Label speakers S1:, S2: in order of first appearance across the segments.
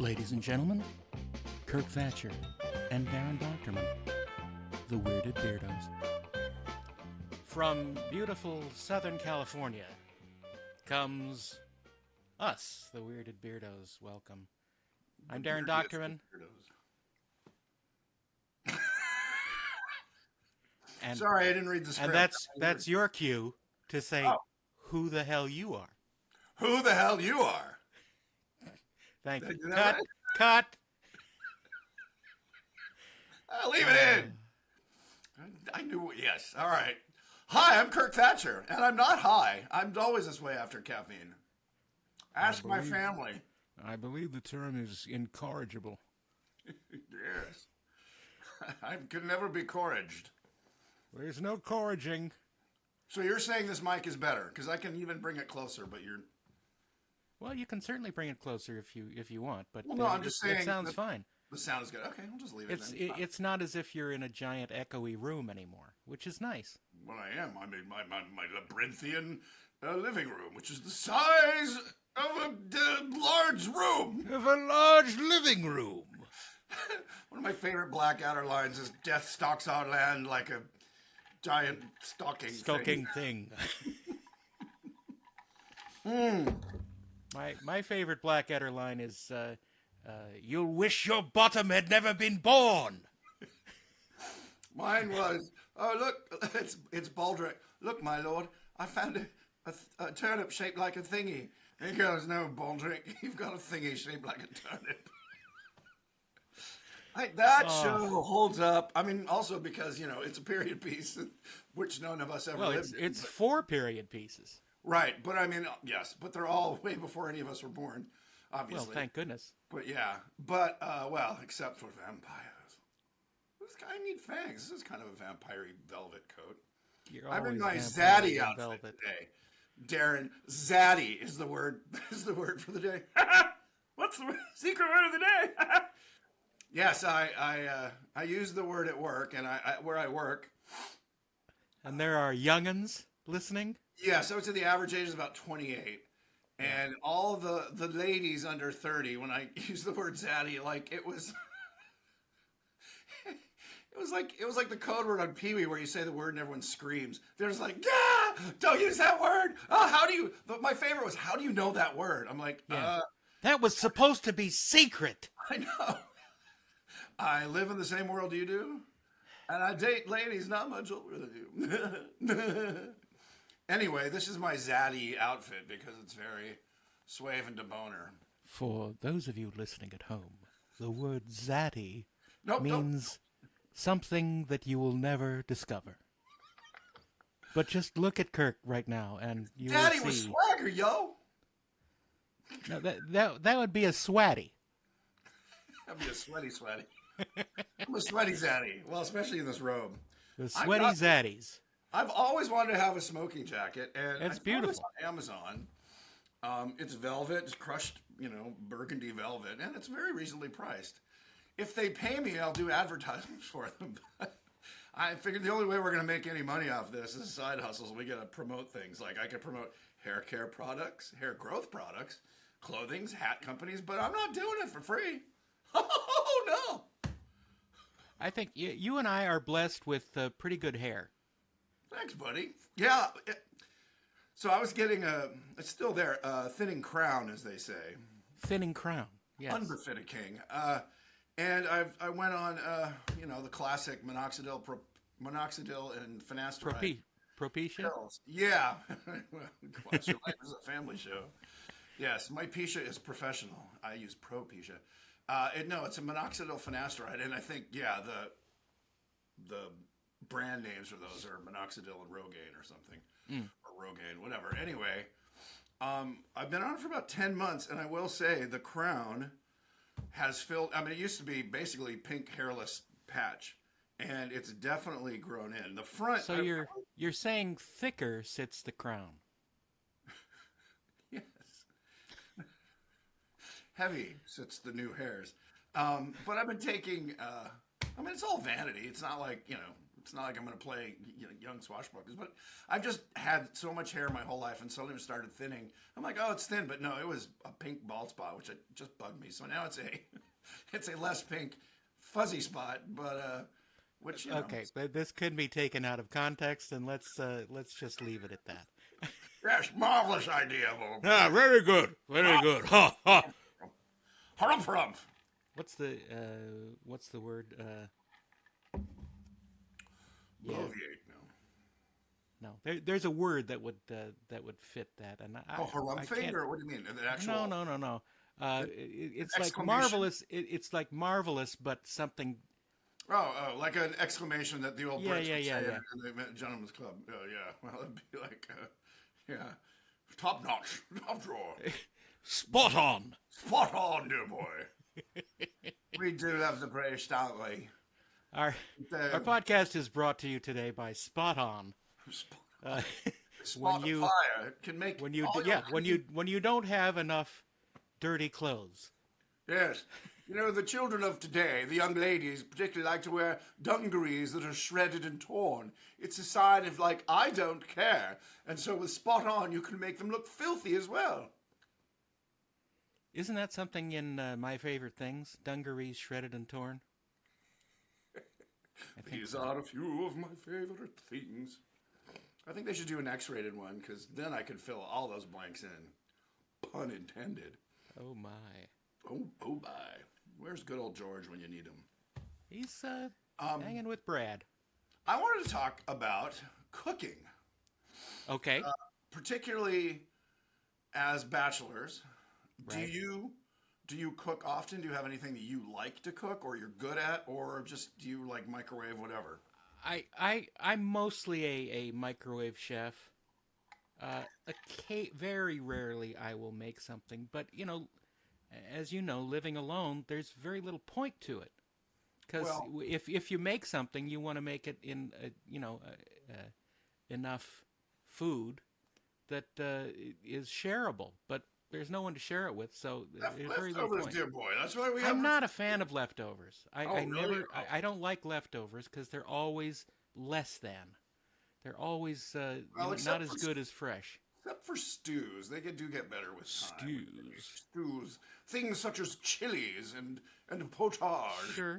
S1: Ladies and gentlemen, Kirk Thatcher and Darren Doctorman, the Weirded Beardos. From beautiful Southern California comes us, the Weirded Beardos. Welcome. I'm Darren Doctorman. And,
S2: Sorry, I didn't read the script.
S1: And that's your cue to say who the hell you are.
S2: Who the hell you are?
S1: Thank you.
S2: Cut.
S1: Right? Cut.
S2: Leave it in. I knew. Yes. All right. Hi, I'm Kirk Thatcher, and I'm not high. I'm always this way after caffeine. Ask my family.
S1: I believe the term is incorrigible.
S2: Yes. I could never be corriged.
S1: There's no corriging.
S2: So you're saying this mic is better because I can even bring it closer, but you're.
S1: Well, you can certainly bring it closer if you want, but
S2: well, no, I'm just saying
S1: it sounds fine.
S2: The sound is good. Okay, we'll just leave it.
S1: It's not as if you're in a giant echoey room anymore, which is nice.
S2: Well, I am. I'm in my labyrinthian living room, which is the size of a large room.
S1: Of a large living room.
S2: One of my favorite Blackadder lines is "Death stalks our land like a giant stalking
S1: thing." My favorite Blackadder line is, "You'll wish your bottom had never been born."
S2: Mine was, "Oh look, it's Baldric. Look, my lord, I found a turnip shaped like a thingy." He goes, "No, Baldric, you've got a thingy shaped like a turnip." That show holds up. I mean, also because, it's a period piece, which none of us ever lived in.
S1: It's 4 period pieces.
S2: Right, but I mean, yes, but they're all way before any of us were born, obviously.
S1: Well, thank goodness.
S2: But yeah, except for vampires. This guy need fangs. This is kind of a vampire-y velvet coat. I'm in my Zaddy outfit today. Darren, Zaddy is the word for the day. What's the secret word of the day? Yes, I use the word at work, and where I work.
S1: And there are young'uns listening?
S2: Yeah, so the average age is about 28. And all the ladies under 30, when I use the word zaddy, like it was it was like the code word on Pee-wee where you say the word and everyone screams. They're just like, yeah, don't use that word. Oh, how do you? My favorite was, how do you know that word? I'm like,
S1: that was supposed to be secret.
S2: I know. I live in the same world you do, and I date ladies not much older than you. Anyway, this is my zaddy outfit because it's very suave and de boner.
S1: For those of you listening at home, the word zaddy means something that you will never discover. But just look at Kirk right now, and you will see.
S2: Daddy was swagger, yo.
S1: No, that would be a swatty.
S2: That'd be a sweaty. I'm a sweaty zaddy. Well, especially in this robe.
S1: The sweaty zaddies.
S2: I've always wanted to have a smoking jacket, and
S1: it's beautiful.
S2: On Amazon. It's velvet, it's crushed, burgundy velvet, and it's very reasonably priced. If they pay me, I'll do advertisements for them. I figured the only way we're going to make any money off this is side hustles. We got to promote things. Like I could promote hair care products, hair growth products, clothing, hat companies, but I'm not doing it for free. Oh, no.
S1: I think you and I are blessed with pretty good hair.
S2: Thanks, buddy. Yeah. So I was getting it's still there, thinning crown, as they say.
S1: Thinning crown, yes.
S2: Unbefitting king. And I went on, the classic minoxidil and finasteride.
S1: Propecia?
S2: Pills. Yeah. Watch Your Life is a family show. Yes, my Pisha is professional. I use Propecia. It's a minoxidil finasteride, and I think, the brand names for those are minoxidil and Rogaine or something. Or Rogaine, whatever. Anyway, I've been on it for about 10 months, and I will say the crown has filled. I mean, it used to be basically pink hairless patch, and it's definitely grown in. The front.
S1: So you're saying thicker sits the crown.
S2: Yes. Heavy sits the new hairs. But I've been taking. It's all vanity. It's not like It's not like I'm going to play young swashbucklers, but I've just had so much hair my whole life, and suddenly it started thinning. I'm like, oh, it's thin, but no, it was a pink bald spot, which just bugged me. So now it's a less pink fuzzy spot, but which
S1: okay, but this could be taken out of context, and let's just leave it at that.
S2: Yes, marvelous idea.
S3: Ah, very good, very good. Ha ha.
S2: Harumph harumph.
S1: What's the word? Yeah. No, there's a word that would fit that, and
S2: harumphing, or what do you mean? The actual?
S1: No. It's like marvelous. It's like marvelous, but something.
S2: Oh, like an exclamation that the old Brits would say
S1: yeah.
S2: in the gentleman's club. Yeah. Well, it'd be like, top notch, top drawer,
S3: Spot on.
S2: spot on, dear boy. We do love the British, don't we?
S1: Our podcast is brought to you today by Spot On.
S2: Spot of fire can make
S1: when you don't have enough dirty clothes.
S2: Yes. The children of today, the young ladies, particularly like to wear dungarees that are shredded and torn. It's a sign of, like, I don't care. And so with Spot On, you can make them look filthy as well.
S1: Isn't that something in My Favorite Things? Dungarees shredded and torn?
S2: These are a few of my favorite things. I think they should do an X-rated one, because then I could fill all those blanks in. Pun intended.
S1: Oh, my.
S2: Oh, my. Where's good old George when you need him?
S1: He's hanging with Brad.
S2: I wanted to talk about cooking.
S1: Okay.
S2: Particularly as bachelors.
S1: Right.
S2: Do you cook often? Do you have anything that you like to cook or you're good at, or just do you like microwave whatever?
S1: I'm mostly a microwave chef. Very rarely I will make something, but as you know, living alone, there's very little point to it. Because if you make something, you want to make it in enough food that is shareable, but there's no one to share it with, so there's very little point.
S2: Dear boy. That's why we have.
S1: I'm not a fan of leftovers. I
S2: really?
S1: I don't like leftovers because they're always less than. They're always not as good as fresh.
S2: Except for stews, they do get better with time. Stews, things such as chilies and potage.
S1: Sure.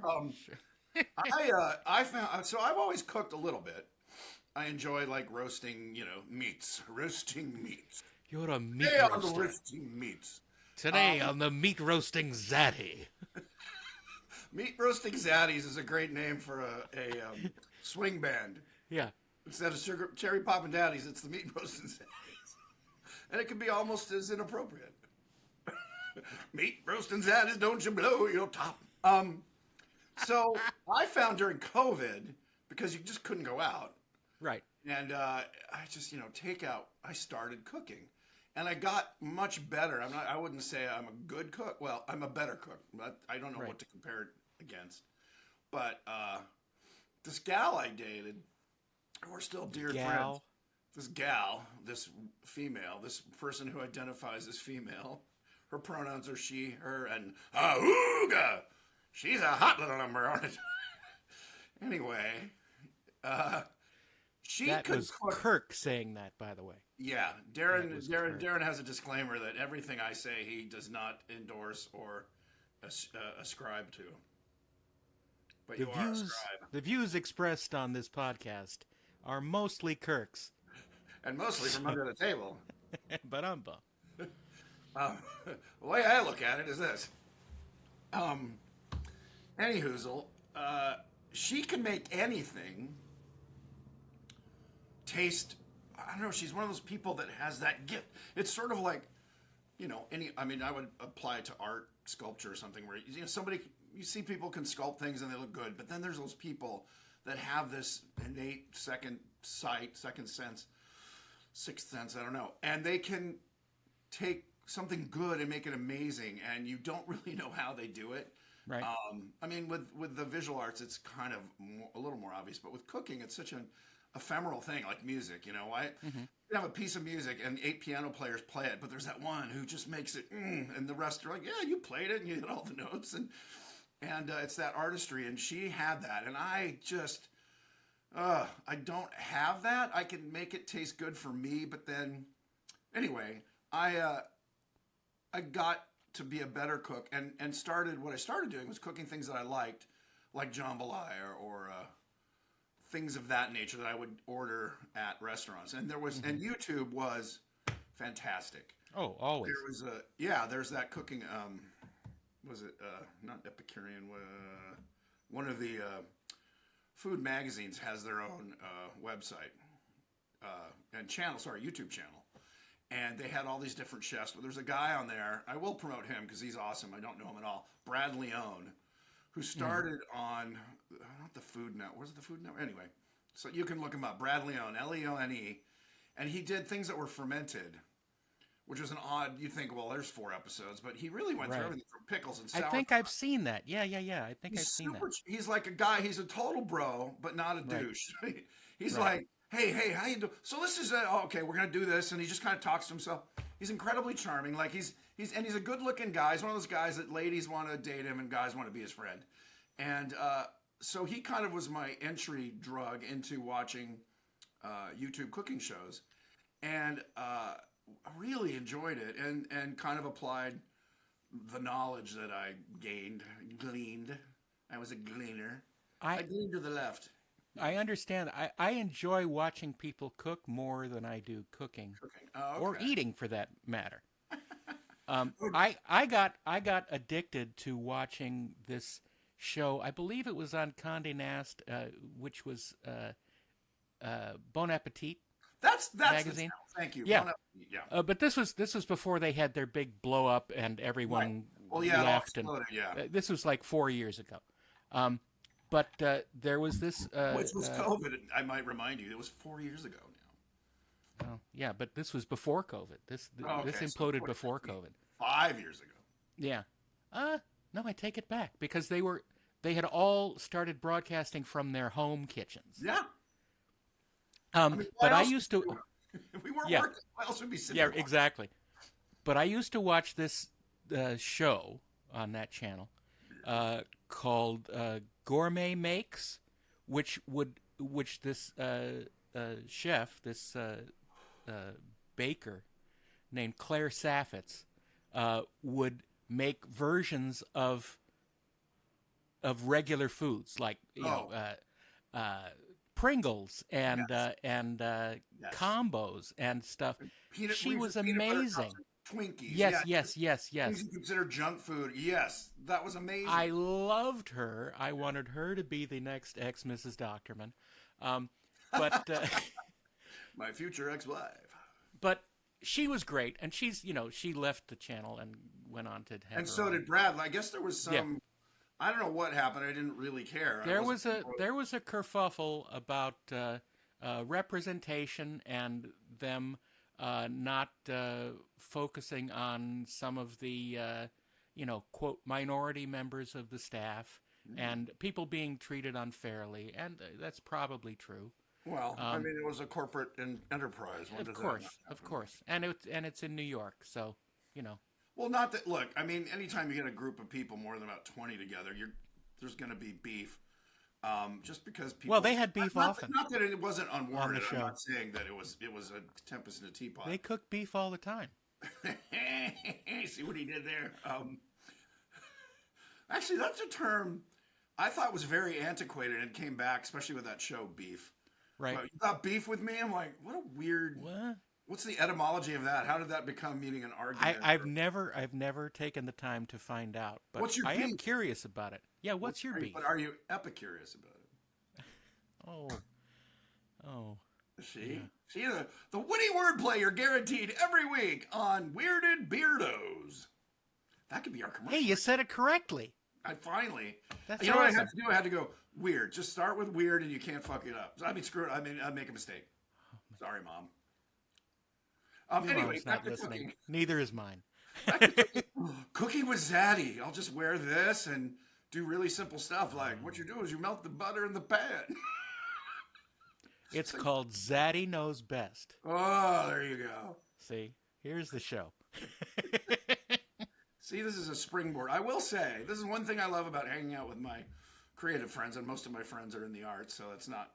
S2: I found so I've always cooked a little bit. I enjoy like roasting, meats. Roasting meats.
S1: You're a meat
S2: roaster.
S1: roasting
S2: meats.
S1: Today on the meat roasting Zaddy.
S2: Meat roasting Zaddies is a great name for a swing band.
S1: Yeah.
S2: Instead of cherry poppin' daddies, it's the meat roasting Zaddies, and it can be almost as inappropriate. Meat roasting Zaddies, don't you blow your top? So I found during COVID, because you just couldn't go out.
S1: Right.
S2: And I just, takeout, I started cooking. And I got much better. I wouldn't say I'm a good cook. Well, I'm a better cook, but I don't know what to compare it against. But this gal I dated, we're still dear friends. This gal, this female, this person who identifies as female, her pronouns are she, her, and ahooga. She's a hot little number on it. Anyway,
S1: that was cook. Kirk saying that, by the way.
S2: Yeah, Darren has a disclaimer that everything I say he does not endorse or ascribe to. But
S1: the views expressed on this podcast are mostly Kirk's,
S2: and mostly from under the table.
S1: But I'm
S2: the way I look at it is this. Anyhoozle, she can make anything taste. I don't know. She's one of those people that has that gift. It's sort of like, I would apply it to art, sculpture, or something where you see people can sculpt things and they look good, but then there's those people that have this innate second sight, second sense, sixth sense, I don't know, and they can take something good and make it amazing, and you don't really know how they do it.
S1: Right.
S2: With the visual arts, it's kind of a little more obvious, but with cooking, it's such an ephemeral thing, like music. You have a piece of music and 8 piano players play it, but there's that one who just makes it, and the rest are like, yeah, you played it and you hit all the notes, and it's that artistry, and she had that, and I just I don't have that. I can make it taste good for me, but then anyway, I got to be a better cook and started what I started doing was cooking things that I liked, like jambalaya or things of that nature that I would order at restaurants. And and YouTube was fantastic.
S1: Oh, always.
S2: There was there's that cooking. Was it not Epicurean? One of the food magazines has their own website and channel. Sorry, YouTube channel. And they had all these different chefs. But there's a guy on there. I will promote him because he's awesome. I don't know him at all. Brad Leone, who started on not the Food Network. Where's the Food Network? Anyway, so you can look him up. Brad Leone, Leone, and he did things that were fermented, which was an odd. You think, well, there's 4 episodes, but he really went through everything from pickles and sauerkraut.
S1: I think I've seen that. Yeah. I think I've seen that.
S2: He's like a guy. He's a total bro, but not a douche. He's like, hey, how you doing? So this is okay. We're gonna do this, and he just kind of talks to himself. He's incredibly charming. Like he's a good-looking guy. He's one of those guys that ladies want to date him and guys want to be his friend. And so he kind of was my entry drug into watching YouTube cooking shows, and I really enjoyed it and kind of applied the knowledge that I gleaned. I was a gleaner. I gleaned to the left.
S1: I understand. I enjoy watching people cook more than I do cooking.
S2: Oh, okay.
S1: Or eating, for that matter. I got addicted to watching this show. I believe it was on Condé Nast, which was Bon Appetit.
S2: That's
S1: magazine.
S2: Thank you.
S1: Yeah,
S2: Bon Appetit, yeah.
S1: but this was before they had their big blow up and everyone left. And this was like 4 years ago. But there was this.
S2: Which was COVID. I might remind you, it was 4 years ago now.
S1: Oh, yeah, but this was before COVID. This imploded before COVID.
S2: 5 years ago.
S1: Yeah. No, I take it back because they had all started broadcasting from their home kitchens.
S2: Yeah.
S1: But I used to.
S2: If we weren't working, why else would we sitting?
S1: Yeah, exactly. But I used to watch this show on that channel called Gourmet Makes, which this chef, this baker named Claire Saffitz, would make versions of regular foods like Pringles and combos and stuff. She was amazing.
S2: Twinkies.
S1: Yes.
S2: Things you consider junk food. Yes, that was amazing.
S1: I loved her. I wanted her to be the next ex-Mrs. Doctorman. But
S2: my future ex-wife.
S1: But she was great, and she left the channel and went on to have.
S2: And so did Brad. I guess there was some. Yeah. I don't know what happened. I didn't really care.
S1: There was a kerfuffle about representation and them not focusing on some of the quote minority members of the staff and people being treated unfairly, and that's probably true.
S2: Well, I mean, it was a corporate enterprise.
S1: Of course, and it's in New York, so
S2: Well, not that. Look, I mean, anytime you get a group of people more than about 20 together, there's going to be beef. Just because people.
S1: Well, they had beef often.
S2: Not that it wasn't unwarranted.
S1: On the show.
S2: I'm not saying that it was a tempest in a teapot.
S1: They cook beef all the time.
S2: See what he did there. Actually, that's a term I thought was very antiquated and came back, especially with that show, Beef.
S1: Right.
S2: You got beef with me? I'm like, what a weird.
S1: What?
S2: What's the etymology of that? How did that become meaning an argument?
S1: I've never taken the time to find out, but
S2: what's your
S1: I
S2: beef?
S1: am curious about it. Yeah, what's your beef?
S2: But are you epicurious about it?
S1: Oh.
S2: See? Yeah. See, the witty wordplay you're guaranteed every week on Weirded Beardos. That could be our commercial.
S1: Hey, you said it correctly.
S2: I finally.
S1: That's
S2: you know
S1: awesome.
S2: what I had to do? I had to go weird. Just start with weird and you can't fuck it up. I mean, screw it. I'd make a mistake. Sorry, Mom. Anyway,
S1: not listening.
S2: Cooking.
S1: Neither is mine.
S2: Cooking with Zaddy. I'll just wear this and do really simple stuff. Like what you do is you melt the butter in the pan.
S1: It's called Zaddy Knows Best.
S2: Oh, there you go.
S1: See, here's the show.
S2: See, this is a springboard. I will say, this is one thing I love about hanging out with my creative friends, and most of my friends are in the arts, so it's not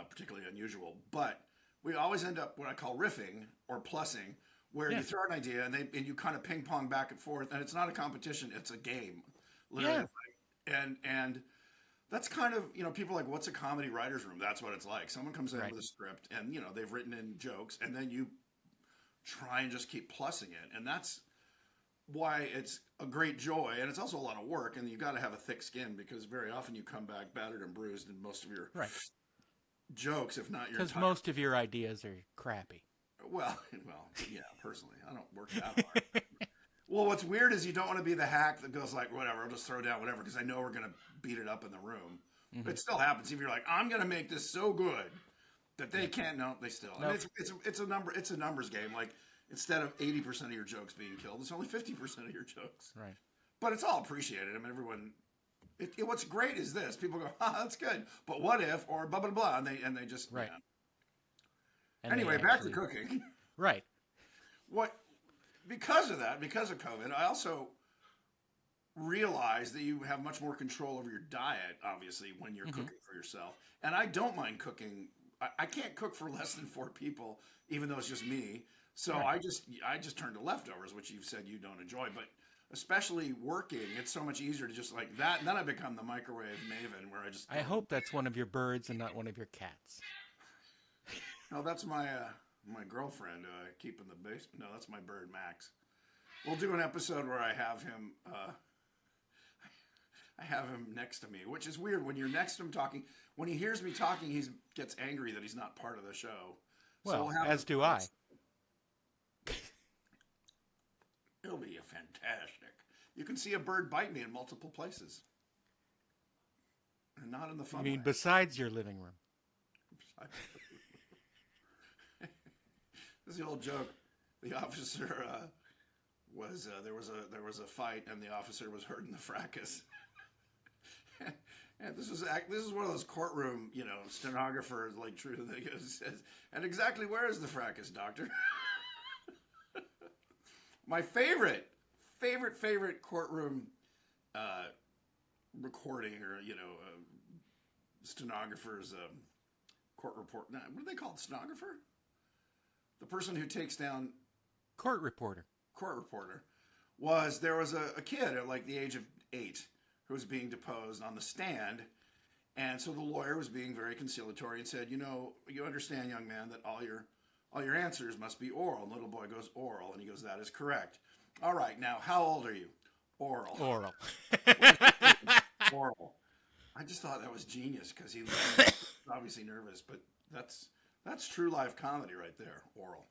S2: particularly unusual. But we always end up what I call riffing or plussing, where you throw an idea and you kind of ping pong back and forth, and it's not a competition; it's a game, literally. And that's kind of, people are like, what's a comedy writer's room? That's what it's like. Someone comes in with a script, and they've written in jokes, and then you try and just keep plussing it, and that's why it's a great joy, and it's also a lot of work, and you got to have a thick skin because very often you come back battered and bruised in most of your jokes, if not your
S1: because most of your ideas are crappy.
S2: Well, yeah. Personally, I don't work that hard. Well, what's weird is you don't want to be the hack that goes like, whatever, I'll just throw down whatever because I know we're gonna beat it up in the room. Mm-hmm. It still happens. If you're like, I'm gonna make this so good that they can't, no, they still. Nope. I mean, it's a number. It's a numbers game. Like, instead of 80% of your jokes being killed, it's only 50% of your jokes.
S1: Right.
S2: But it's all appreciated. I mean, everyone. What's great is this: people go, that's good, but what if, or blah blah blah, and they just
S1: right.
S2: Anyway, back to cooking.
S1: Right.
S2: Because of that, because of COVID, I also realized that you have much more control over your diet, obviously, when you're cooking for yourself. And I don't mind cooking. I can't cook for less than 4 people, even though it's just me. So I just turn to leftovers, which you've said you don't enjoy. But especially working, it's so much easier to just like that. And then I become the microwave maven where I
S1: hope that's one of your birds and not one of your cats.
S2: No, that's my girlfriend I keep in the basement. No, that's my bird, Max. We'll do an episode where I have him next to me, which is weird. When you're next to him talking, when he hears me talking, he gets angry that he's not part of the show.
S1: Well, so as do I.
S2: It'll be fantastic. You can see a bird bite me in multiple places. And not in the fun
S1: You mean
S2: way.
S1: besides your living room?
S2: This is the old joke. The officer there was a fight, and the officer was hurt in the fracas. And this is one of those courtroom, stenographers like true to the says. And exactly where is the fracas, doctor? My favorite courtroom recording or stenographer's court report. What do they call it? Stenographer? The person who takes down
S1: court reporter
S2: was there was a kid at like the age of 8 who was being deposed on the stand, and so the lawyer was being very conciliatory and said, you understand, young man, that all your answers must be oral. And little boy goes, oral, and he goes, that is correct. All right, now how old are you? Oral.
S1: Oral.
S2: I just thought that was genius because he was obviously nervous, but that's true life comedy right there. Oral.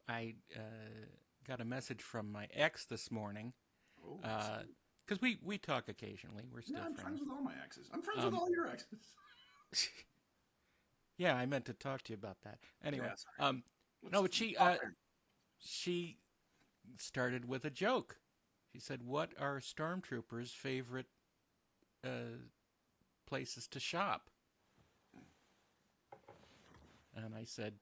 S1: I got a message from my ex this morning. Because we talk occasionally. We're still
S2: I'm
S1: friends
S2: with all my exes. I'm friends with all your exes.
S1: Yeah, I meant to talk to you about that. Anyway, but she started with a joke. She said, "What are stormtroopers' favorite places to shop?" And I said,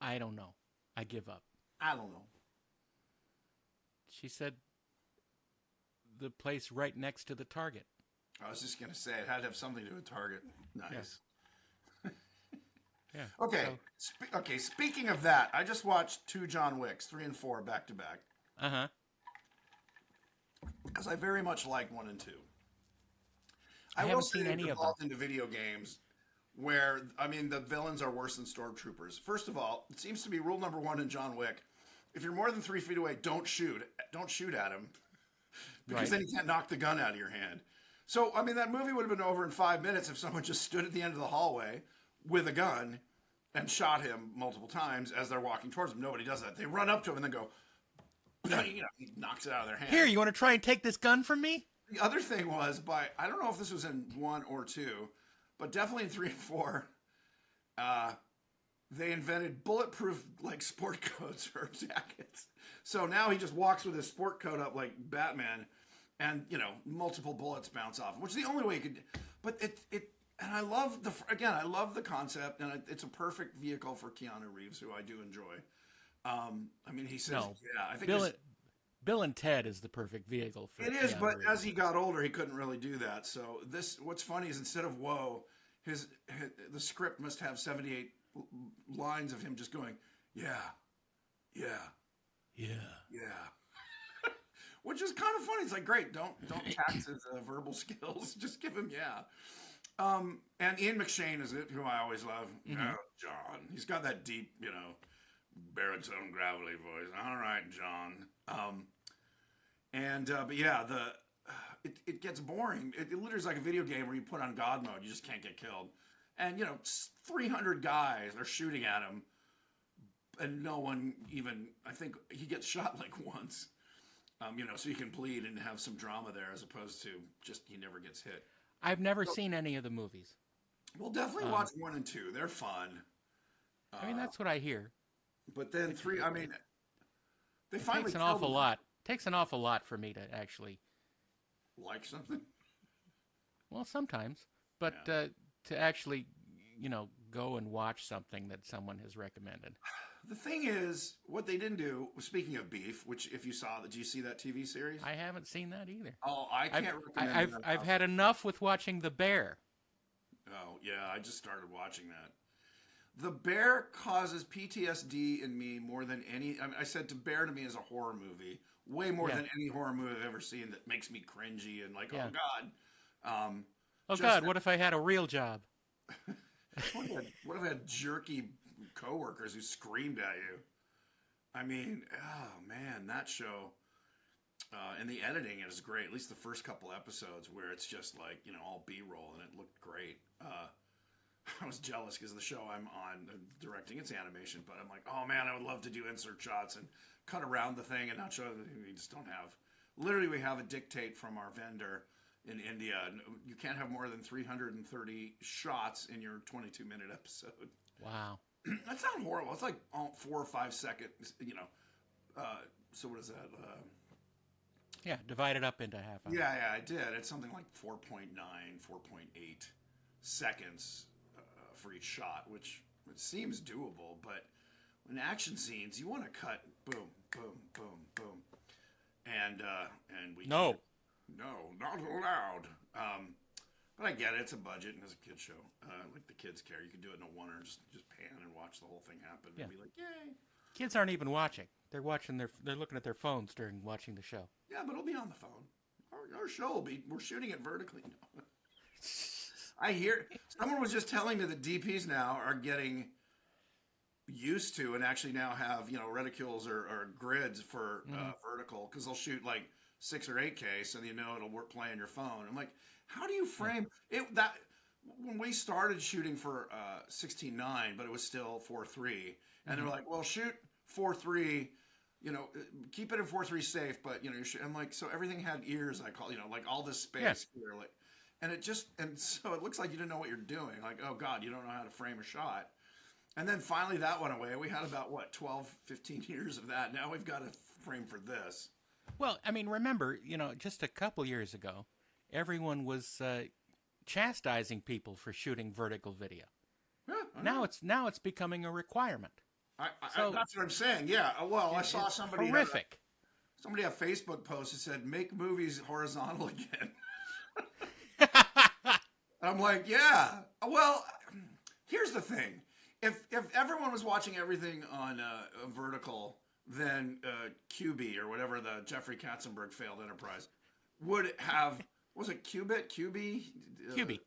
S1: "I don't know. I give up."
S2: I don't know.
S1: She said, "The place right next to the Target."
S2: I was just going to say it had to have something to do with Target. Nice.
S1: Yeah.
S2: Okay. So. Speaking of that, I just watched 2 John Wicks, 3 and 4, back to back. Because I very much liked 1 and 2.
S1: I haven't seen any of them.
S2: Into video games where the villains are worse than stormtroopers. First of all, it seems to be rule number 1 in John Wick: if you're more than 3 feet away, don't shoot at him, because then you can't knock the gun out of your hand. So that movie would have been over in 5 minutes if someone just stood at the end of the hallway with a gun and shot him multiple times as they're walking towards him. Nobody does that. They run up to him and then go, he knocks it out of their hand.
S1: Here, you want to try and take this gun from me?
S2: The other thing was, I don't know if this was in 1 or 2, but definitely in 3 and 4, they invented bulletproof sport coats or jackets. So now he just walks with his sport coat up like Batman, and multiple bullets bounce off, which is the only way you could. But and I love the concept, and it's a perfect vehicle for Keanu Reeves, who I do enjoy. He says,
S1: no.
S2: I think
S1: Bill and Ted is the perfect vehicle for
S2: It is,
S1: Keanu
S2: but
S1: Reeves.
S2: as he got older, he couldn't really do that. So what's funny is instead of whoa, the script must have 78 lines of him just going, yeah, yeah,
S1: Yeah.
S2: yeah, which is kind of funny. It's like, great, don't tax his verbal skills. Just give him yeah. And Ian McShane is it, who I always love. Oh, John, he's got that deep, baritone gravelly voice. All right, John. But yeah, it gets boring. It literally is like a video game where you put on God mode, you just can't get killed. And 300 guys are shooting at him, and no one even. I think he gets shot like once. So you can bleed and have some drama there, as opposed to just he never gets hit.
S1: I've never seen any of the movies.
S2: Well, definitely watch 1 and 2. They're fun.
S1: I mean, that's what I hear.
S2: But then 3. I mean, they finally
S1: Takes an awful lot. Takes an awful lot for me to actually
S2: like something.
S1: Well, sometimes, but to actually, go and watch something that someone has recommended.
S2: The thing is, what they didn't do. Speaking of beef, which if you saw, did you see that TV series?
S1: I haven't seen that either.
S2: Oh, I can't recommend that.
S1: I've had enough with watching The Bear.
S2: Oh yeah, I just started watching that. The Bear causes PTSD in me more than any. I said The Bear to me is a horror movie, way more than any horror movie I've ever seen that makes me cringy and like, oh god.
S1: Oh God, what if I had a real job?
S2: What if I had jerky coworkers who screamed at you? I mean, oh man, that show. And the editing is great. At least the first couple episodes where it's just like, all B-roll and it looked great. I was jealous because the show I'm on directing, it's animation, but I'm like, oh man, I would love to do insert shots and cut around the thing and not show that we just don't have. Literally, we have a dictate from our vendor in India. You can't have more than 330 shots in your 22-minute episode.
S1: Wow.
S2: That's not horrible. It's like 4 or 5 seconds, so what is that?
S1: Yeah, divide it up into half hour.
S2: Yeah, I did. It's something like 4.9, 4.8 seconds for each shot, which it seems doable, but in action scenes, you want to cut boom, boom, boom, boom. And we
S1: No,
S2: not allowed. But I get it. It's a budget and it's a kid show. Like the kids care. You can do it in a one or just pan and watch the whole thing happen and be like, yay.
S1: Kids aren't even watching. They're looking at their phones during watching the show.
S2: Yeah, but it'll be on the phone. Our show will be. We're shooting it vertically. I hear someone was just telling me the DPs now are getting used to and actually now have reticules or grids for vertical because they'll shoot like 6 or 8K, so it'll work play on your phone. I'm like, how do you frame it? That when we started shooting for 16:9, but it was still 4:3, and they were like, well, shoot 4:3. Keep it in 4:3 safe, but I'm like, so everything had ears. I call like all this space here, like, and so it looks like you didn't know what you're doing. Like, oh God, you don't know how to frame a shot. And then finally that went away. We had about 12, 15 years of that. Now we've got a frame for this.
S1: Well, I mean, remember, just a couple years ago, everyone was chastising people for shooting vertical video. Yeah, now it's becoming a requirement.
S2: That's what I'm saying. Yeah. Well, I saw somebody
S1: horrific.
S2: Somebody on Facebook post that said, "Make movies horizontal again." I'm like, yeah. Well, here's the thing: if everyone was watching everything on vertical, then QB or whatever the Jeffrey Katzenberg failed enterprise would have. Was it Qubit? QB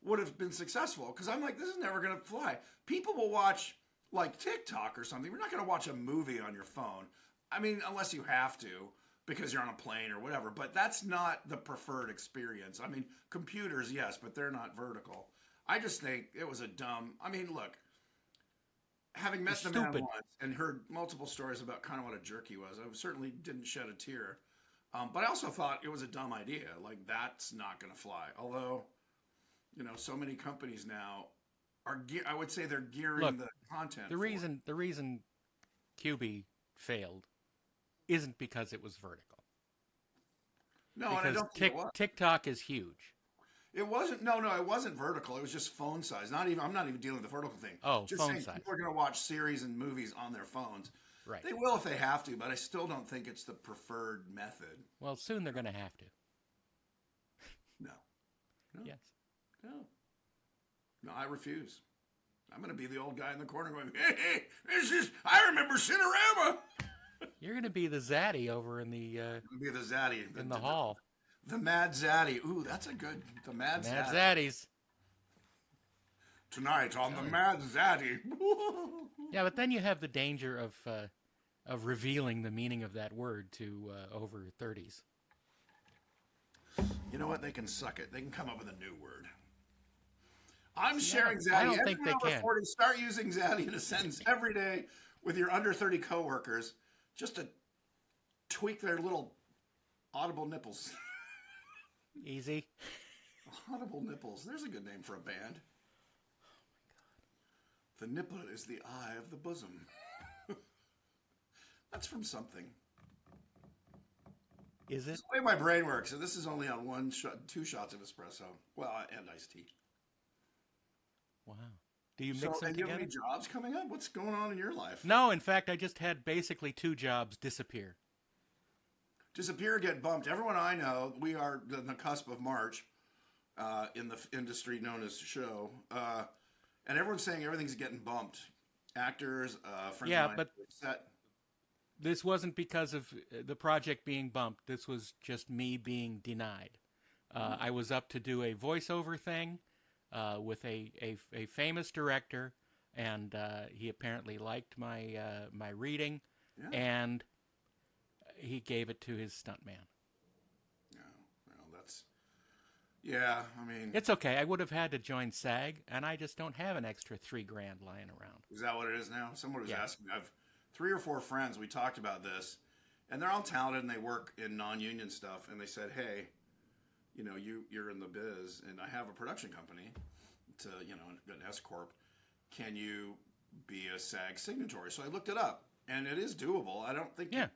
S2: would have been successful because I'm like, this is never going to fly. People will watch like TikTok or something. We're not going to watch a movie on your phone. I mean, unless you have to because you're on a plane or whatever. But that's not the preferred experience. I mean, computers, yes, but they're not vertical. I just think it was a dumb. I mean, look, having met the man once and heard multiple stories about kind of what a jerk he was, I certainly didn't shed a tear. But I also thought it was a dumb idea. Like, that's not going to fly. Although, so many companies now are, I would say they're gearing the content.
S1: The reason QB failed isn't because it was vertical.
S2: No,
S1: because
S2: and I don't think it was.
S1: TikTok is huge.
S2: It wasn't. No, it wasn't vertical. It was just phone size. I'm not even dealing with the vertical thing.
S1: Oh,
S2: just
S1: phone
S2: saying
S1: size.
S2: People are going to watch series and movies on their phones.
S1: Right.
S2: They will if they have to, but I still don't think it's the preferred method.
S1: Well, soon they're going to have to.
S2: No.
S1: Yes.
S2: No, I refuse. I'm going to be the old guy in the corner going, hey, I remember Cinerama.
S1: You're going to be the Zaddy over in the
S2: Be the Zaddy.
S1: in the hall.
S2: The Mad Zaddy. Ooh, that's a good, the Mad
S1: Mad
S2: Zaddy.
S1: Zaddies.
S2: Tonight on the Mad Zaddy.
S1: Yeah, but then you have the danger of revealing the meaning of that word to over 30s.
S2: You know what? They can suck it. They can come up with a new word. I'm sharing Zaddy.
S1: I don't think
S2: Everyone
S1: they
S2: over
S1: can.
S2: 40, start using Zaddy in a sentence every day with your under 30 coworkers just to tweak their little audible nipples.
S1: Easy.
S2: Audible nipples. There's a good name for a band. The nipple is the eye of the bosom. That's from something.
S1: Is it?
S2: It's the way my brain works, and this is only on one shot, 2 shots of espresso. Well, and iced tea.
S1: Wow. Do you mix them
S2: and you have
S1: together?
S2: any jobs coming up? What's going on in your life?
S1: No, in fact, I just had basically 2 jobs disappear.
S2: Disappear, get bumped. Everyone I know, we are on the cusp of March in the industry known as show, and everyone's saying everything's getting bumped. Actors, friends of mine,
S1: but
S2: set.
S1: this wasn't because of the project being bumped. This was just me being denied. I was up to do a voiceover thing with a famous director, and he apparently liked my my reading, and he gave it to his stuntman.
S2: Well, that's I mean,
S1: It's okay. I would have had to join SAG, and I just don't have an extra $3,000 lying around.
S2: is that what it is now? Someone was asking me. I've 3 or 4 friends. We talked about this, and they're all talented and they work in non-union stuff. And they said, "Hey, you know, you're in the biz, and I have a production company, to an S corp. Can you be a SAG signatory?" So I looked it up, and it is doable. I don't think you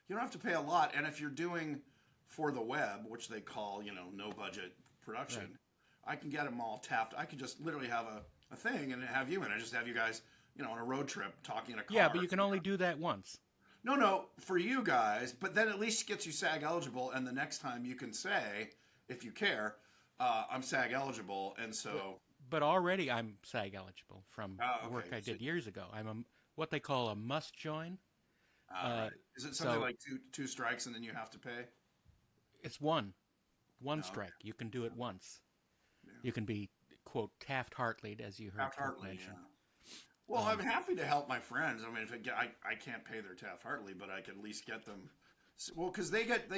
S2: don't have to pay a lot, and if you're doing for the web, which they call no budget production, I can get them all tapped. I can just literally have a thing and have you in it. Just have you guys on a road trip talking in a car.
S1: Yeah, but you can only do that once.
S2: No, for you guys, but then at least gets you SAG eligible, and the next time you can say, if you care, I'm SAG eligible, and so.
S1: But already I'm SAG eligible from
S2: okay.
S1: work I did years ago. I'm what they call a must join.
S2: Right. Is it something like two strikes and then you have to pay?
S1: It's one strike. You can do it once. Yeah. You can be, quote, Taft-Hartley'd, as you heard Kurt mention.
S2: Yeah. Well, I'm happy to help my friends. I mean, if I can't pay their Taft-Hartley, but I can at least get them. Well, because they get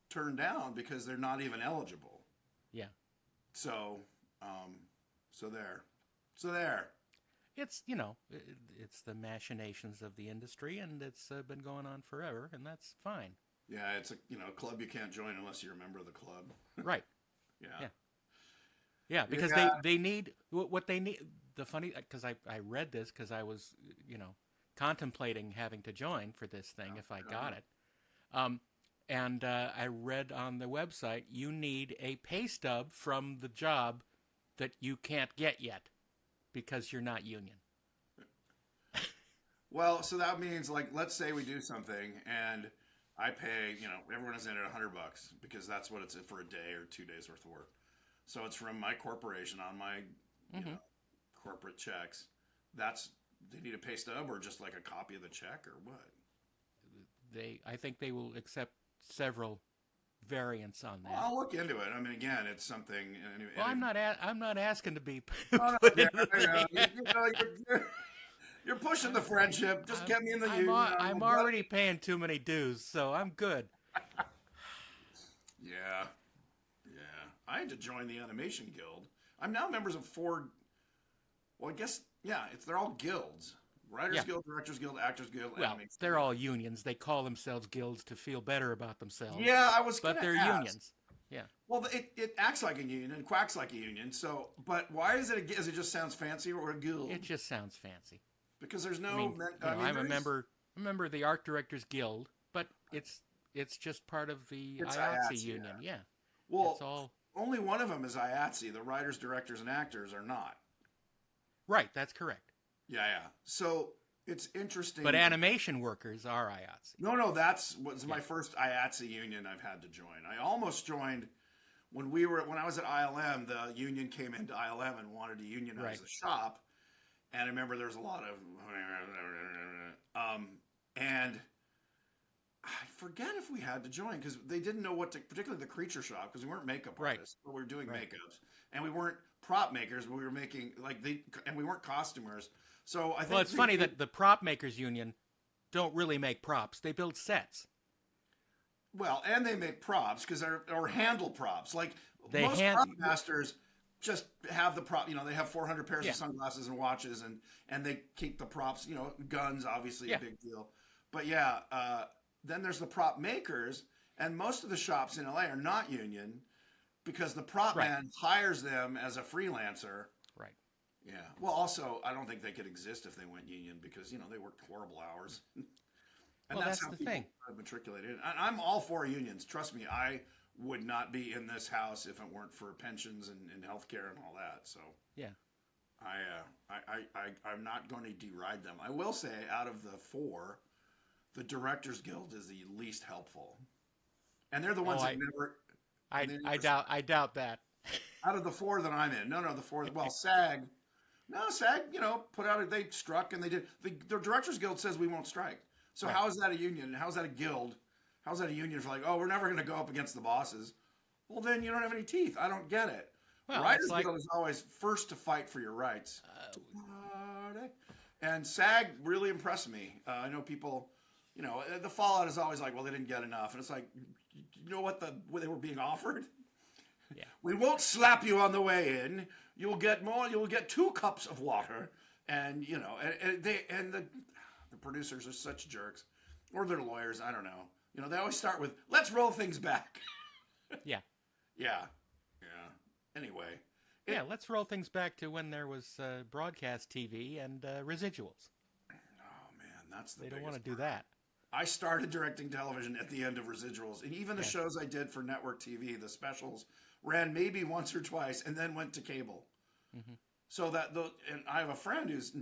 S2: turned down because they're not even eligible.
S1: Yeah.
S2: So there.
S1: It's it's the machinations of the industry, and it's been going on forever, and that's fine.
S2: Yeah, it's a club you can't join unless you're a member of the club.
S1: Right. Yeah, because they need what they need. The funny, because I read this because I was contemplating having to join for this thing if I got it, and I read on the website you need a pay stub from the job that you can't get yet because you're not union.
S2: Well, so that means, like, let's say we do something and I pay, everyone is in at $100 because that's what it's for a day or 2 days worth of work. So it's from my corporation on my corporate checks. They need a pay stub or just like a copy of the check or what?
S1: I think they will accept several variants on that.
S2: Well, I'll look into it. I mean, again, it's something.
S1: Well, I'm not asking to be put
S2: You're pushing the friendship. Just get me in the union.
S1: I'm already paying too many dues, so I'm good.
S2: Yeah. I had to join the Animation Guild. I'm now members of 4. Well, I guess they're all guilds. Writers Guild, Directors Guild, Actors Guild.
S1: Well, they're all unions. They call themselves guilds to feel better about themselves.
S2: Yeah, I was.
S1: But they're unions. Yeah.
S2: Well, it acts like a union and quacks like a union. So, but why is it? Is it just sounds fancy or a guild?
S1: It just sounds fancy.
S2: Because there's no.
S1: I'm a member of the Art Directors Guild, but it's just part of the IATSE union. Yeah.
S2: Well,
S1: it's all.
S2: Only one of them is IATSE. The writers, directors, and actors are not.
S1: Right. That's correct.
S2: Yeah. So it's interesting.
S1: But animation workers are IATSE.
S2: No, was my first IATSE union I've had to join. I almost joined when I was at ILM. The union came into ILM and wanted to unionize the shop, and I remember there was a lot of and I forget if we had to join because they didn't know particularly the creature shop, because we weren't makeup artists, but we were doing makeups, and we weren't prop makers, but we were making and we weren't costumers. So I think.
S1: Well, it's funny that the prop makers union don't really make props; they build sets.
S2: Well, and they make props or handle props. Like most prop masters just have the prop. They have 400 pairs of sunglasses and watches, and they keep the props. Guns, obviously a big deal. But then there's the prop makers, and most of the shops in LA are not union because the prop man hires them as a freelancer. Right. Yeah. Well, also, I don't think they could exist if they went union because they worked horrible hours. And that's how the thing. Matriculated. And I'm all for unions. Trust me, I would not be in this house if it weren't for pensions and healthcare and all that. So yeah, I'm not going to deride them. I will say, out of the four, the Directors Guild is the least helpful, and they're the ones that never.
S1: I doubt that.
S2: Out of the four that I'm in, the four. Well, SAG. No, SAG. Put out they struck and they did. The Directors Guild says we won't strike. So how is that a union? How is that a guild? How is that a union for we're never going to go up against the bosses? Well, then you don't have any teeth. I don't get it. Well, Writers Guild is always first to fight for your rights. And SAG really impressed me. I know people, the fallout is always like, well, they didn't get enough. And it's like, you know what they were being offered? Yeah. We won't slap you on the way in. You'll get more. You'll get 2 cups of water. And, the producers are such jerks, or they're lawyers. I don't know. They always start with, let's roll things back. Yeah. Anyway.
S1: Let's roll things back to when there was broadcast TV and residuals.
S2: Oh, man, that's the
S1: They don't
S2: biggest
S1: want to do that.
S2: I started directing television at the end of residuals. And even the shows I did for network TV, the specials, ran maybe once or twice and then went to cable. Mm-hmm. So and I have a friend who's,